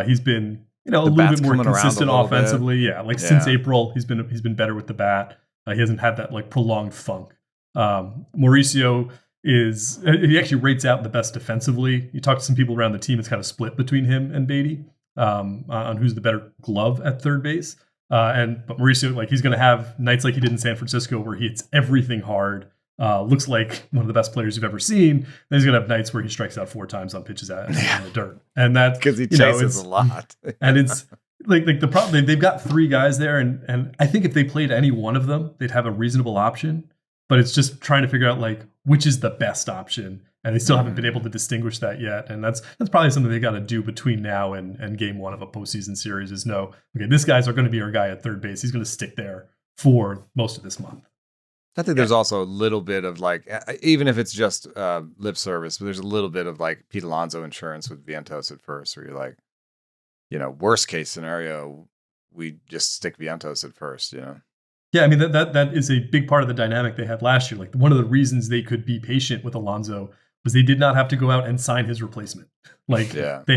He's been a little bit more consistent offensively. Yeah, since April, he's been better with the bat. He hasn't had that prolonged funk. Mauricio he actually rates out the best defensively. You talk to some people around the team, it's kind of split between him and Baty on who's the better glove at third base. But Mauricio, he's going to have nights like he did in San Francisco where he hits everything hard. Looks like one of the best players you've ever seen. Then he's going to have nights where he strikes out 4 times on pitches in the dirt. And that's because he chases a lot. And it's like the problem, they've got 3 guys there. And I think if they played any one of them, they'd have a reasonable option. But it's just trying to figure out which is the best option. And they still haven't been able to distinguish that yet. And that's probably something they got to do between now and game 1 of a postseason series is know, okay, this guy's are going to be our guy at third base. He's going to stick there for most of this month. I think there's also a little bit of even if it's just lip service, but there's a little bit of Pete Alonso insurance with Vientos at first, where you're worst case scenario, we just stick Vientos at first, Yeah, I mean that is a big part of the dynamic they had last year. One of the reasons they could be patient with Alonso was they did not have to go out and sign his replacement. They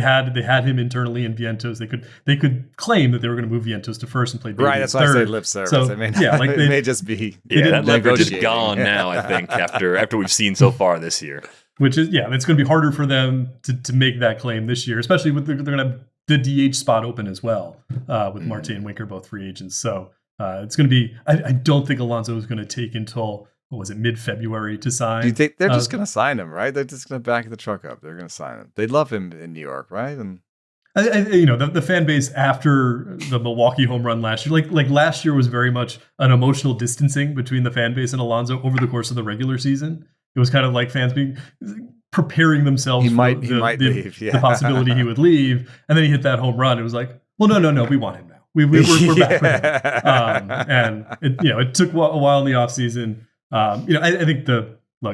had him internally in Vientos. They could claim that they were going to move Vientos to first and play Baty that's why I say lip service. So, it may just be that leverage is gone now. I think after we've seen so far this year, which is it's going to be harder for them to make that claim this year, especially with they're going to have the DH spot open as well with Marte and Winker both free agents. So it's going to be. I don't think Alonso is going to take until. What was it, mid-February to sign? Do you think they're just going to sign him, right? They're just going to back the truck up. They're going to sign him. They love him in New York, right? And the fan base after the Milwaukee home run last year, like last year was very much an emotional distancing between the fan base and Alonso over the course of the regular season. It was kind of like fans being preparing themselves for the possibility he would leave, and then he hit that home run. It was like, well, no, we want him now. We're back with him. And it took a while in the offseason. I think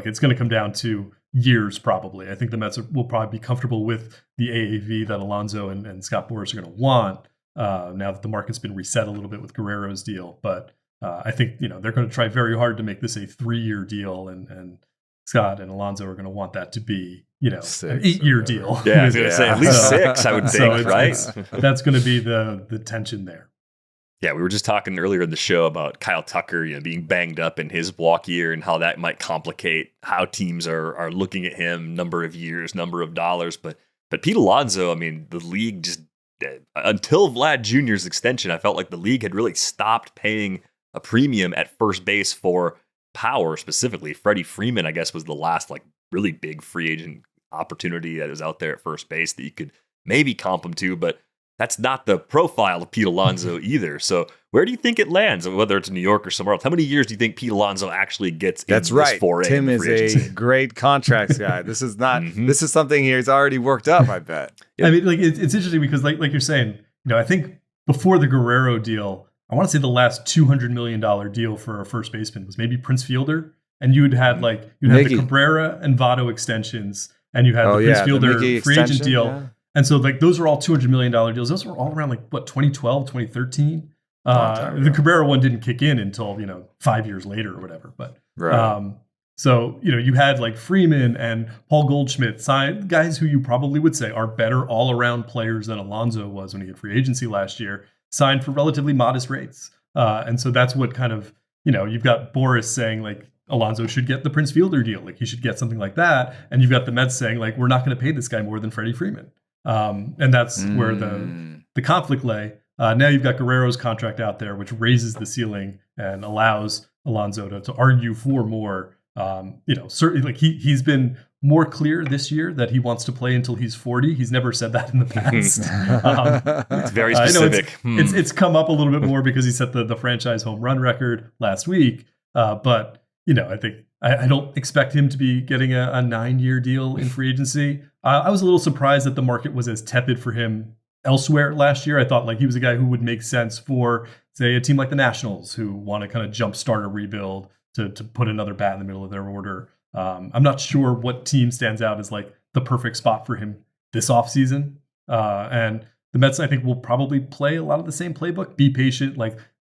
it's going to come down to years probably. I think the Mets will probably be comfortable with the AAV that Alonso and Scott Boras are going to want now that the market's been reset a little bit with Guerrero's deal. But I think they're going to try very hard to make this a 3-year deal and Scott and Alonso are going to want that to be, an 6 8-year deal. Yeah, I was going to say at least 6, I would think, right? That's going to be the tension there. Yeah, we were just talking earlier in the show about Kyle Tucker, being banged up in his walk year and how that might complicate how teams are looking at him, number of years, number of dollars. But Pete Alonso, the league just, until Vlad Jr.'s extension, I felt like the league had really stopped paying a premium at first base for power specifically. Freddie Freeman, I guess, was the last really big free agent opportunity that was out there at first base that you could maybe comp him to, but that's not the profile of Pete Alonso either. So where do you think it lands, whether it's New York or somewhere else? How many years do you think Pete Alonso actually gets in That's right. this foray? Tim is a great contracts guy. This is not. This is something he's already worked up, I bet. Yep. It's interesting because like you're saying, I think before the Guerrero deal, I want to say the last $200 million deal for a first baseman was maybe Prince Fielder, and you'd had the Cabrera and Votto extensions, and you had the Prince Fielder free agent deal. Yeah. And so those were all $200 million deals. Those were all around 2012, 2013. The Cabrera one didn't kick in until 5 years later or whatever. But right. So you had Freeman and Paul Goldschmidt, signed guys who you probably would say are better all around players than Alonso was when he had free agency last year, signed for relatively modest rates. And so that's what kind of you've got Boris saying Alonso should get the Prince Fielder deal, he should get something like that, and you've got the Mets saying we're not going to pay this guy more than Freddie Freeman. And that's where the conflict lay. Now you've got Guerrero's contract out there, which raises the ceiling and allows Alonso to argue for more. Certainly, he's been more clear this year that he wants to play until he's 40. He's never said that in the past. It's very specific. It's come up a little bit more because he set the franchise home run record last week. But I think I don't expect him to be getting a 9-year deal in free agency. I was a little surprised that the market was as tepid for him elsewhere last year. I thought he was a guy who would make sense for, say, a team like the Nationals who want to kind of jumpstart a rebuild to put another bat in the middle of their order. I'm not sure what team stands out as the perfect spot for him this offseason. And the Mets, I think, will probably play a lot of the same playbook. Be patient,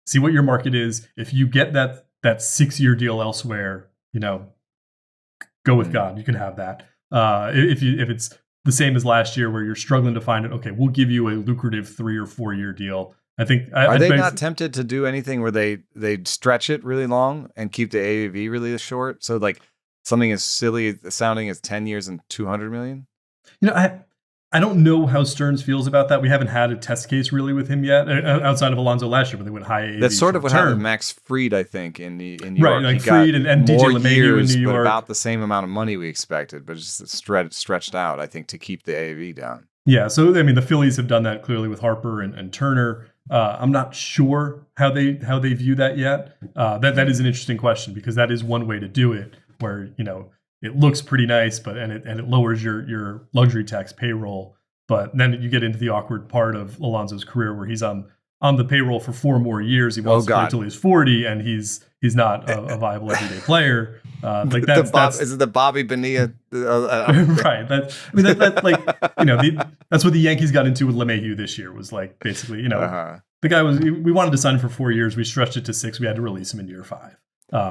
see what your market is. If you get that 6-year deal elsewhere, go with God. You can have that. If it's the same as last year where you're struggling to find it, okay, we'll give you a lucrative 3 or 4 year deal. I think are they not tempted to do anything where they stretch it really long and keep the AAV really short? So something as silly sounding as 10 years and $200 million. I don't know how Stearns feels about that. We haven't had a test case really with him yet, outside of Alonso last year, but they went high AAV. That's sort of what happened with Max Fried, I think, in New York. Right, Fried and DJ LeMahieu in New York. But about the same amount of money we expected, but just stretched out, I think, to keep the AAV down. Yeah, so the Phillies have done that clearly with Harper and Turner. I'm not sure how they view that yet. That is an interesting question because that is one way to do it, where it looks pretty nice, but it lowers your luxury tax payroll. But then you get into the awkward part of Alonso's career where he's on the payroll for 4 more years. He wants to play until he's 40, and he's not a viable everyday player. Is it the Bobby Bonilla? Right. That's what the Yankees got into with LeMahieu this year. Was basically the guy was. We wanted to sign him for 4 years. We stretched it to 6. We had to release him in year 5.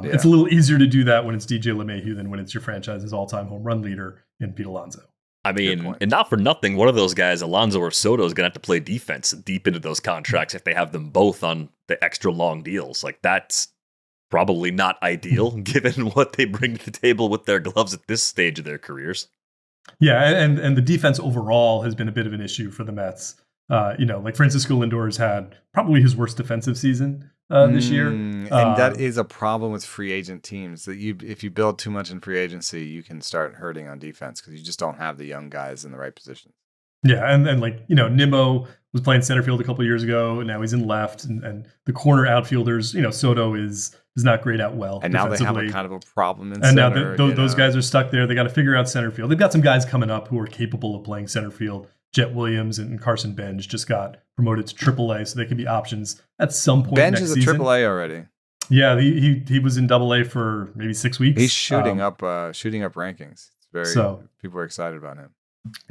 It's a little easier to do that when it's DJ LeMahieu than when it's your franchise's all-time home run leader in Pete Alonso. And not for nothing, one of those guys, Alonso or Soto, is going to have to play defense deep into those contracts if they have them both on the extra long deals. That's probably not ideal given what they bring to the table with their gloves at this stage of their careers. Yeah, and the defense overall has been a bit of an issue for the Mets. Francisco Lindor has had probably his worst defensive season this year. And that is a problem with free agent teams, that if you build too much in free agency, you can start hurting on defense because you just don't have the young guys in the right positions. Yeah, and Nimmo was playing center field a couple of years ago, and now he's in left, and the corner outfielders, Soto is not great out well. And now they have a kind of a problem in center. And now those guys are stuck there. They got to figure out center field. They've got some guys coming up who are capable of playing center field. Jet Williams and Carson Benj just got promoted to AAA, so they can be options at some point Benj next is a season. AAA already. Yeah, he was in AA for maybe 6 weeks. He's shooting up rankings. People are excited about him.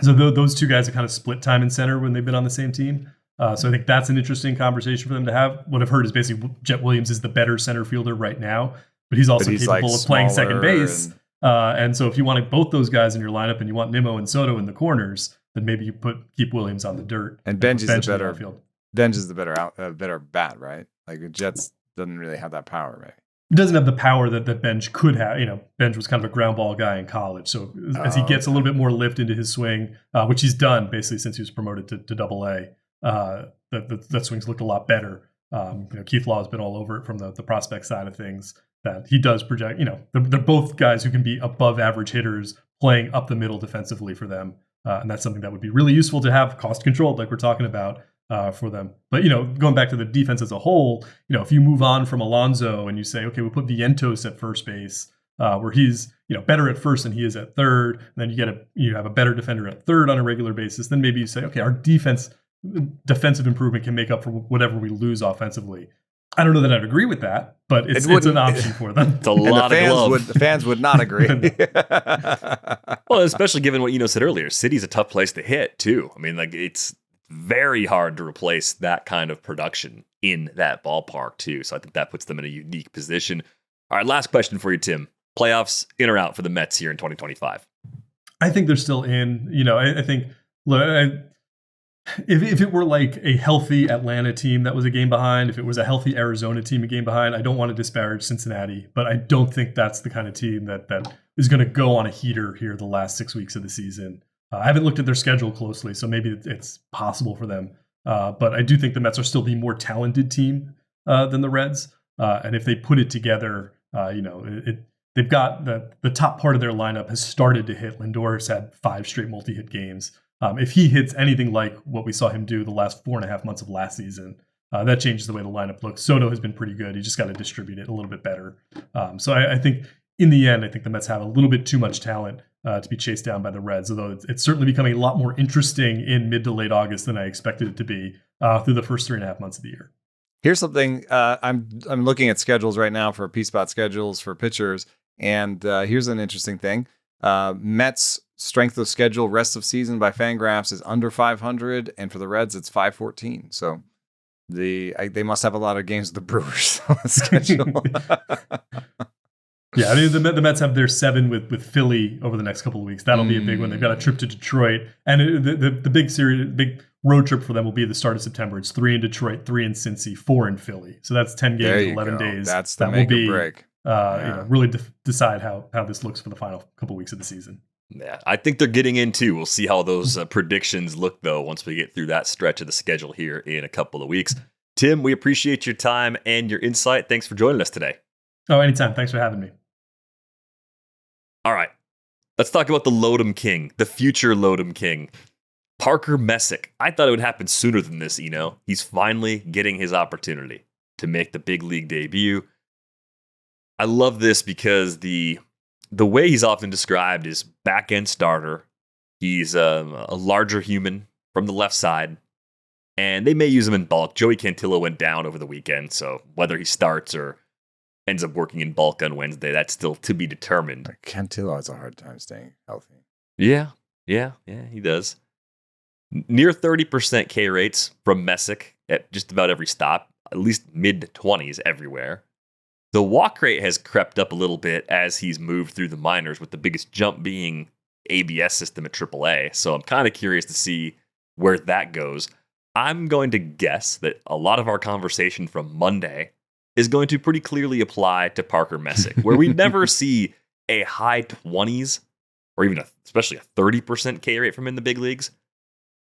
So those two guys are kind of split time in center when they've been on the same team. So I think that's an interesting conversation for them to have. What I've heard is basically Jet Williams is the better center fielder right now, but he's also capable of playing second base. And so if you want both those guys in your lineup and you want Nimmo and Soto in the corners, then maybe you keep Williams on the dirt. And Benj is the better bat, right? Like the Jets doesn't really have that power, right? It doesn't have the power that Benj could have. Benj was kind of a ground ball guy in college. So as he gets a little bit more lift into his swing, which he's done basically since he was promoted to Double-A, that swing's looked a lot better. Keith Law has been all over it from the prospect side of things, that he does project. They're both guys who can be above average hitters playing up the middle defensively for them. And that's something that would be really useful to have cost controlled, like we're talking about. For them. But, going back to the defense as a whole, if you move on from Alonso and you say, okay, we'll put Vientos at first base, where he's, better at first than he is at third, and then you have a better defender at third on a regular basis, then maybe you say, okay, our defensive improvement can make up for whatever we lose offensively. I don't know that I'd agree with that, but it's an option for them. It's a lot of glove. The fans would not agree. Well, especially given what said earlier, City's a tough place to hit, too. I mean, it's very hard to replace that kind of production in that ballpark too. So I think that puts them in a unique position. All right, last question for you, Tim. Playoffs in or out for the Mets here in 2025? I think they're still in. I think if it were like a healthy Atlanta team that was a game behind, if it was a healthy Arizona team a game behind, I don't want to disparage Cincinnati, but I don't think that's the kind of team that is going to go on a heater here the last 6 weeks of the season. I haven't looked at their schedule closely, so maybe it's possible for them. But I do think the Mets are still the more talented team than the Reds. And if they put it together, they've got the top part of their lineup has started to hit. Lindor's had 5 straight multi-hit games. If he hits anything like what we saw him do the last 4.5 months of last season, that changes the way the lineup looks. Soto has been pretty good. He just got to distribute it a little bit better. So I think in the end, I think the Mets have a little bit too much talent to be chased down by the Reds, although it's certainly becoming a lot more interesting in mid to late August than I expected it to be through the first 3.5 months of the year. Here's something I'm looking at schedules right now for P-Spot schedules for pitchers, and here's an interesting thing. Mets strength of schedule rest of season by Fangraphs is under 500, and for the Reds it's 514. So they must have a lot of games with the Brewers on the schedule. Yeah, I mean, the Mets have their 7 with Philly over the next couple of weeks. That'll be a big one. They've got a trip to Detroit. And the big road trip for them will be the start of September. It's 3 in Detroit, 3 in Cincy, 4 in Philly. So that's 10 games in 11 days. That's the make or break. Really decide how this looks for the final couple of weeks of the season. Yeah, I think they're getting in too. We'll see how those predictions look, though, once we get through that stretch of the schedule here in a couple of weeks. Tim, we appreciate your time and your insight. Thanks for joining us today. Oh, anytime. Thanks for having me. All right, let's talk about the Lodem King, the future Lodem King, Parker Messick. I thought it would happen sooner than this, He's finally getting his opportunity to make the big league debut. I love this because the way he's often described is back-end starter. He's a larger human from the left side, and they may use him in bulk. Joey Cantillo went down over the weekend, so whether he starts or ends up working in bulk on Wednesday, that's still to be determined. Cantillo has a hard time staying healthy. Yeah, he does. Near 30% K rates from Messick at just about every stop, at least mid-20s everywhere. The walk rate has crept up a little bit as he's moved through the minors, with the biggest jump being ABS system at AAA. So I'm kind of curious to see where that goes. I'm going to guess that a lot of our conversation from Monday is going to pretty clearly apply to Parker Messick, where we never see a high 20s or even especially a 30% K rate from in the big leagues.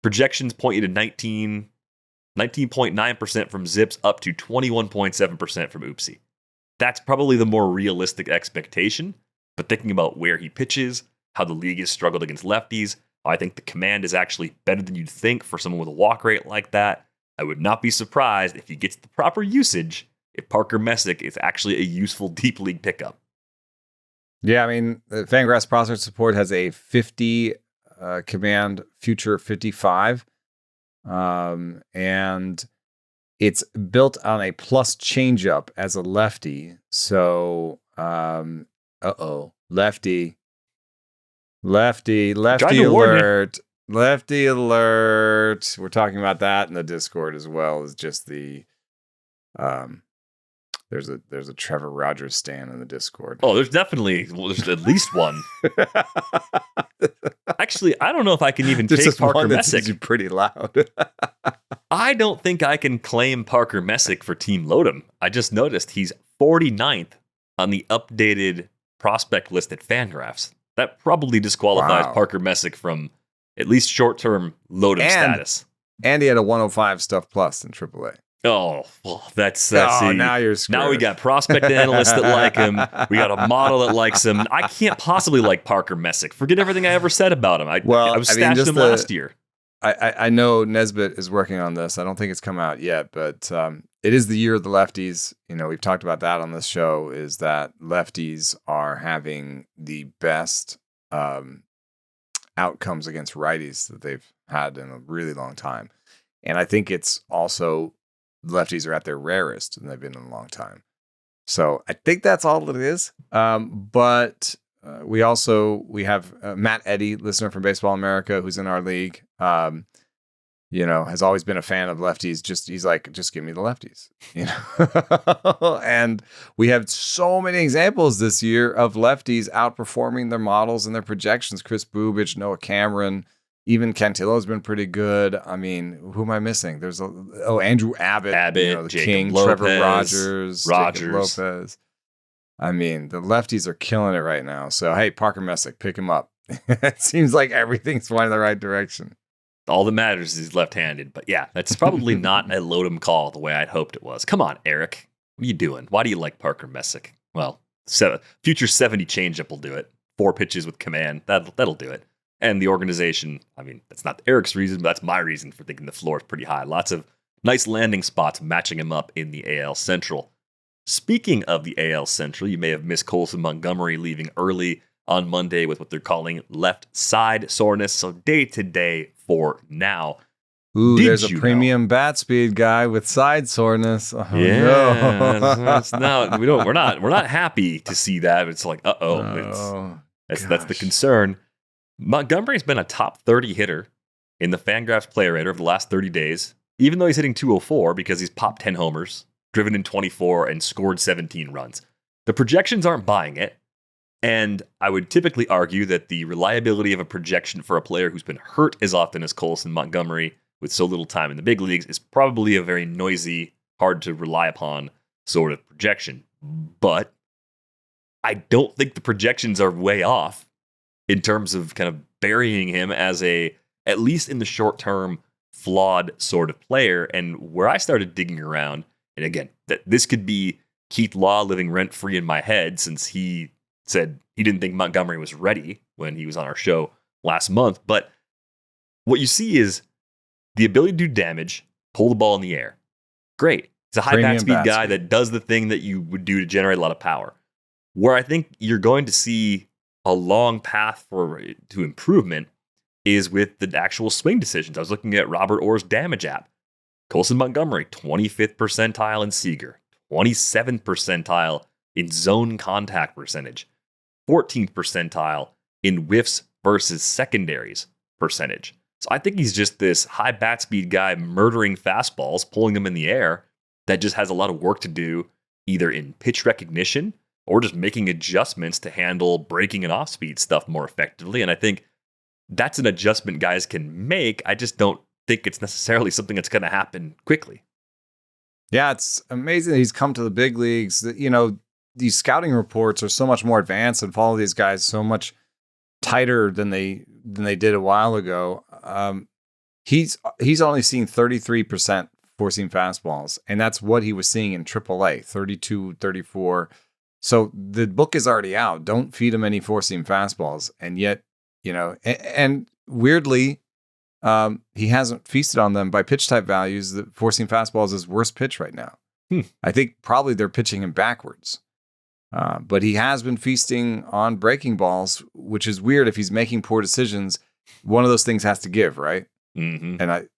Projections point you to 19.9% from Zips up to 21.7% from Oopsie. That's probably the more realistic expectation, but thinking about where he pitches, how the league has struggled against lefties, I think the command is actually better than you'd think for someone with a walk rate like that. I would not be surprised if he gets the proper usage, if Parker Messick is actually a useful deep league pickup. Yeah, I mean, Fangraphs Prospect Support has a 50 command future 55. And it's built on a plus changeup as a lefty. So, lefty alert. Lefty alert. We're talking about that in the Discord as well as just the There's a Trevor Rogers stan in the Discord. Oh, there's at least one. Actually, I don't know if I can even take Parker Messick. Pretty loud. I don't think I can claim Parker Messick for Team Load'em. I just noticed he's 49th on the updated prospect list at Fangraphs. That probably disqualifies Parker Messick from at least short-term Load'em status. And he had a 105 stuff plus in AAA. Oh, well, that's now you're screwed. Now we got prospect analysts that like him. We got a model that likes him. I can't possibly like Parker Messick. Forget everything I ever said about him. I was stashed him last year. I know Nesbitt is working on this. I don't think it's come out yet, but it is the year of the lefties. We've talked about that on this show, is that lefties are having the best outcomes against righties that they've had in a really long time. And I think it's also lefties are at their rarest and they've been in a long time. So I think that's all it is. But we have Matt Eddy, listener from Baseball America, who's in our league. Has always been a fan of lefties. He's like, just give me the lefties. And we have so many examples this year of lefties outperforming their models and their projections. Chris Bubich, Noah Cameron. Even Cantillo's been pretty good. I mean, who am I missing? There's Andrew Abbott, the Jacob King, Lopez, Trevor Rogers. Jacob Lopez. I mean, the lefties are killing it right now. So, hey, Parker Messick, pick him up. It seems like everything's going in the right direction. All that matters is he's left-handed. But yeah, that's probably not a Load'em call the way I'd hoped it was. Come on, Eric. What are you doing? Why do you like Parker Messick? Well, future 70 changeup will do it. 4 pitches with command. That'll do it. And the organization, I mean, that's not Eric's reason, but that's my reason for thinking the floor is pretty high. Lots of nice landing spots matching him up in the AL Central. Speaking of the AL Central, you may have missed Colson Montgomery leaving early on Monday with what they're calling left side soreness. So day-to-day for now. Ooh, there's a premium bat speed guy with side soreness. Oh, yeah, no. We're not happy to see that. It's like, that's the concern. Montgomery's been a top 30 hitter in the Fangraphs player rater over the last 30 days, even though he's hitting 204 because he's popped 10 homers, driven in 24, and scored 17 runs. The projections aren't buying it, and I would typically argue that the reliability of a projection for a player who's been hurt as often as Colson Montgomery with so little time in the big leagues is probably a very noisy, hard to rely upon sort of projection. But I don't think the projections are way off in terms of kind of burying him as at least in the short term, flawed sort of player. And where I started digging around, and again, that this could be Keith Law living rent-free in my head, since he said he didn't think Montgomery was ready when he was on our show last month. But what you see is the ability to do damage, pull the ball in the air. Great. He's a high bat speed guy that does the thing that you would do to generate a lot of power. Where I think you're going to see a long path to improvement is with the actual swing decisions. I was looking at Robert Orr's damage app. Colson Montgomery, 25th percentile in Seager, 27th percentile in zone contact percentage, 14th percentile in whiffs versus secondaries percentage. So I think he's just this high bat speed guy murdering fastballs, pulling them in the air, that just has a lot of work to do, either in pitch recognition or just making adjustments to handle breaking and off-speed stuff more effectively. And I think that's an adjustment guys can make. I just don't think it's necessarily something that's going to happen quickly. Yeah, it's amazing that he's come to the big leagues. These scouting reports are so much more advanced and follow these guys so much tighter than they did a while ago. He's only seeing 33% four-seam fastballs, and that's what he was seeing in AAA, 32, 34. So the book is already out. Don't feed him any four-seam fastballs. And yet, and weirdly, he hasn't feasted on them by pitch type values. The four-seam fastball is his worst pitch right now. I think probably they're pitching him backwards. But he has been feasting on breaking balls, which is weird. If he's making poor decisions, one of those things has to give, right? Mm-hmm. And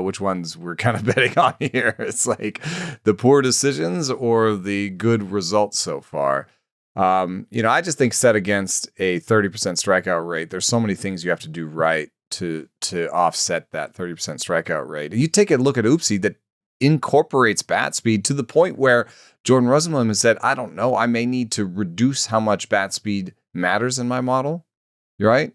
which ones we're kind of betting on here. It's like the poor decisions or the good results so far. I just think set against a 30% strikeout rate, there's so many things you have to do right to offset that 30% strikeout rate. You take a look at Oopsie that incorporates bat speed to the point where Jordan Rosenblum has said, I don't know, I may need to reduce how much bat speed matters in my model. You're right.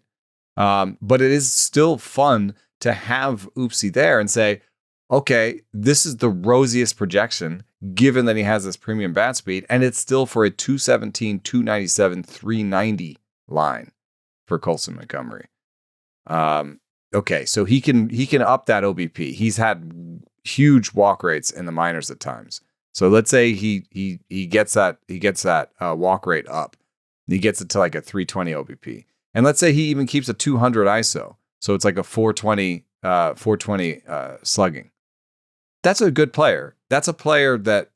But it is still fun to have Oopsie there and say, okay, this is the rosiest projection given that he has this premium bat speed, and it's still for a 217, 297, 390 line for Colson Montgomery. Okay, so he can up that OBP. He's had huge walk rates in the minors at times. So let's say he gets that walk rate up. He gets it to like a 320 OBP. And let's say he even keeps a 200 ISO. So it's like a 420 slugging. That's a good player. That's a player that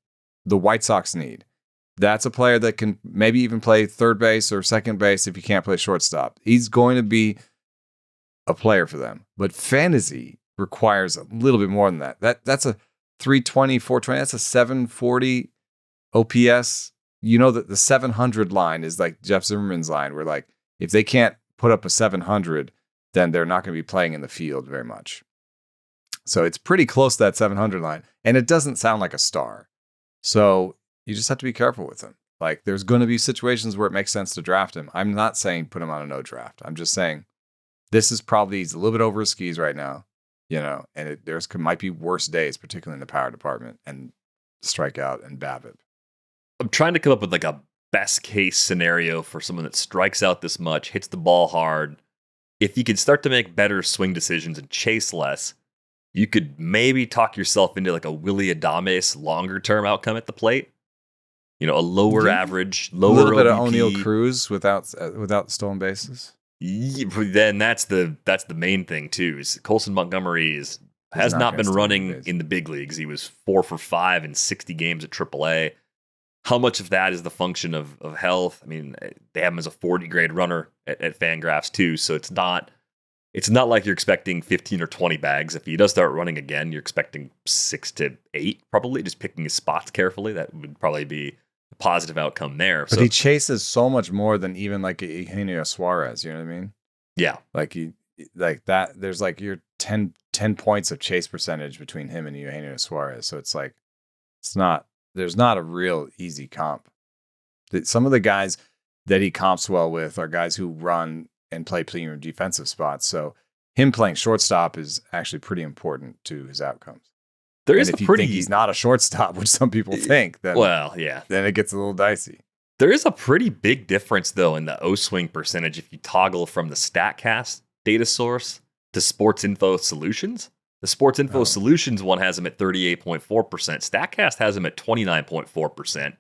the White Sox need. That's a player that can maybe even play third base or second base if he can't play shortstop. He's going to be a player for them. But fantasy requires a little bit more than that. That's a 320, 420. That's a 740 OPS. You know that the 700 line is like Jeff Zimmerman's line, where like if they can't put up a 700, then they're not going to be playing in the field very much. So it's pretty close to that 700 line, and it doesn't sound like a star. So you just have to be careful with him. Like there's going to be situations where it makes sense to draft him. I'm not saying put him on a no draft. I'm just saying this is probably, he's a little bit over his skis right now, and might be worse days, particularly in the power department and strikeout and BABIP. I'm trying to come up with like a best case scenario for someone that strikes out this much, hits the ball hard. If you could start to make better swing decisions and chase less, you could maybe talk yourself into like a Willy Adames longer term outcome at the plate. A lower average, lower a little bit OBP. of O'Neal Cruz without stolen bases. Yeah, but then that's the main thing too. Is Colson Montgomery has not been running in the big leagues. He was 4 for 5 in 60 games at AAA. How much of that is the function of health? I mean, they have him as a 40 grade runner at Fangraphs too, so it's not like you're expecting 15 or 20 bags. If he does start running again, you're expecting 6 to 8, probably. Just picking his spots carefully. That would probably be a positive outcome there. But he chases so much more than even like Eugenio Suarez. You know what I mean? Yeah. Like that. There's like your 10 points of chase percentage between him and Eugenio Suarez. So it's like there's not a real easy comp. Some of the guys that he comps well with are guys who run and play premium defensive spots. So him playing shortstop is actually pretty important to his outcomes. If you think he's not a shortstop, which some people think, then then it gets a little dicey. There is a pretty big difference though in the O-swing percentage if you toggle from the StatCast data source to Sports Info Solutions. The Sports Info Solutions one has him at 38.4%. StatCast has him at 29.4%.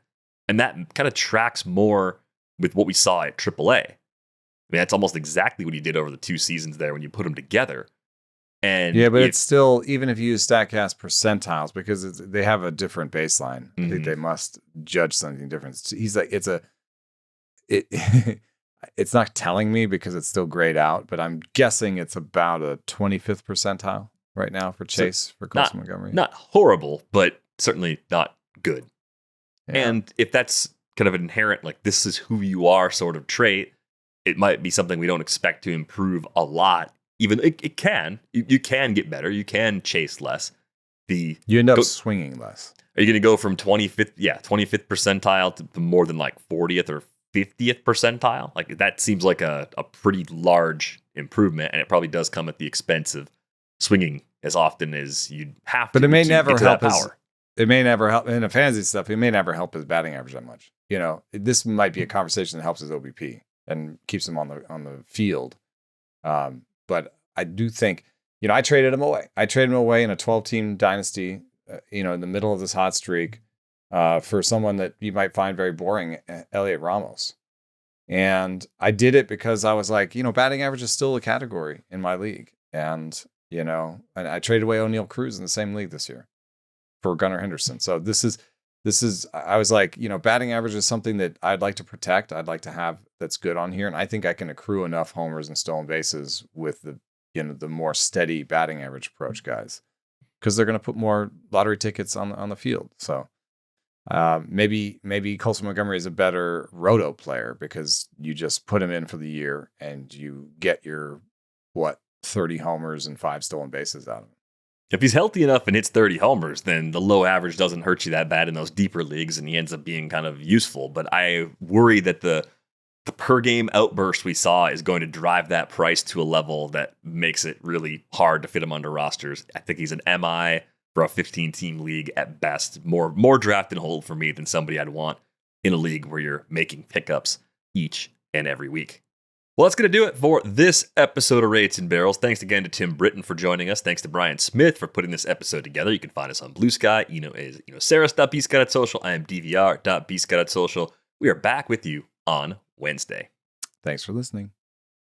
And that kind of tracks more with what we saw at AAA. I mean, that's almost exactly what he did over the 2 seasons there when you put them together. And yeah, but it's still, even if you use StatCast percentiles, because they have a different baseline, I think they must judge something different. He's like, it's not telling me because it's still grayed out, but I'm guessing it's about a 25th percentile right now for chase for Colson Montgomery. Not horrible, but certainly not good. Yeah. And if that's kind of an inherent, like this is who you are sort of trait, it might be something we don't expect to improve a lot. Even it can. You can get better. You can chase less. You end up swinging less. Are you going to go from 25th percentile to more than like 40th or 50th percentile? Like that seems like a pretty large improvement, and it probably does come at the expense of swinging as often as you'd have to. But it may never help power. It may never help in the fantasy stuff. It may never help his batting average that much. This might be a conversation that helps his OBP and keeps him on the field. But I do think, I traded him away. I traded him away in a 12-team dynasty, in the middle of this hot streak, for someone that you might find very boring, Elliot Ramos. And I did it because I was like, batting average is still a category in my league. And, and I traded away O'Neal Cruz in the same league this year for Gunnar Henderson. So this is, I was like, batting average is something that I'd like to protect. I'd like to have that's good on here. And I think I can accrue enough homers and stolen bases with the more steady batting average approach guys, because they're going to put more lottery tickets on the field. So maybe Colson Montgomery is a better roto player because you just put him in for the year and you get your 30 homers and 5 stolen bases out of him. If he's healthy enough and hits 30 homers, then the low average doesn't hurt you that bad in those deeper leagues, and he ends up being kind of useful. But I worry that the per game outburst we saw is going to drive that price to a level that makes it really hard to fit him under rosters. I think he's an MI for a 15-team league at best. More draft and hold for me than somebody I'd want in a league where you're making pickups each and every week. Well, that's going to do it for this episode of Rates and Barrels. Thanks again to Tim Britton for joining us. Thanks to Brian Smith for putting this episode together. You can find us on Blue Sky. Eno is Saris.bscout.social. I am DVR.bscout.social. We are back with you on Wednesday. Thanks for listening.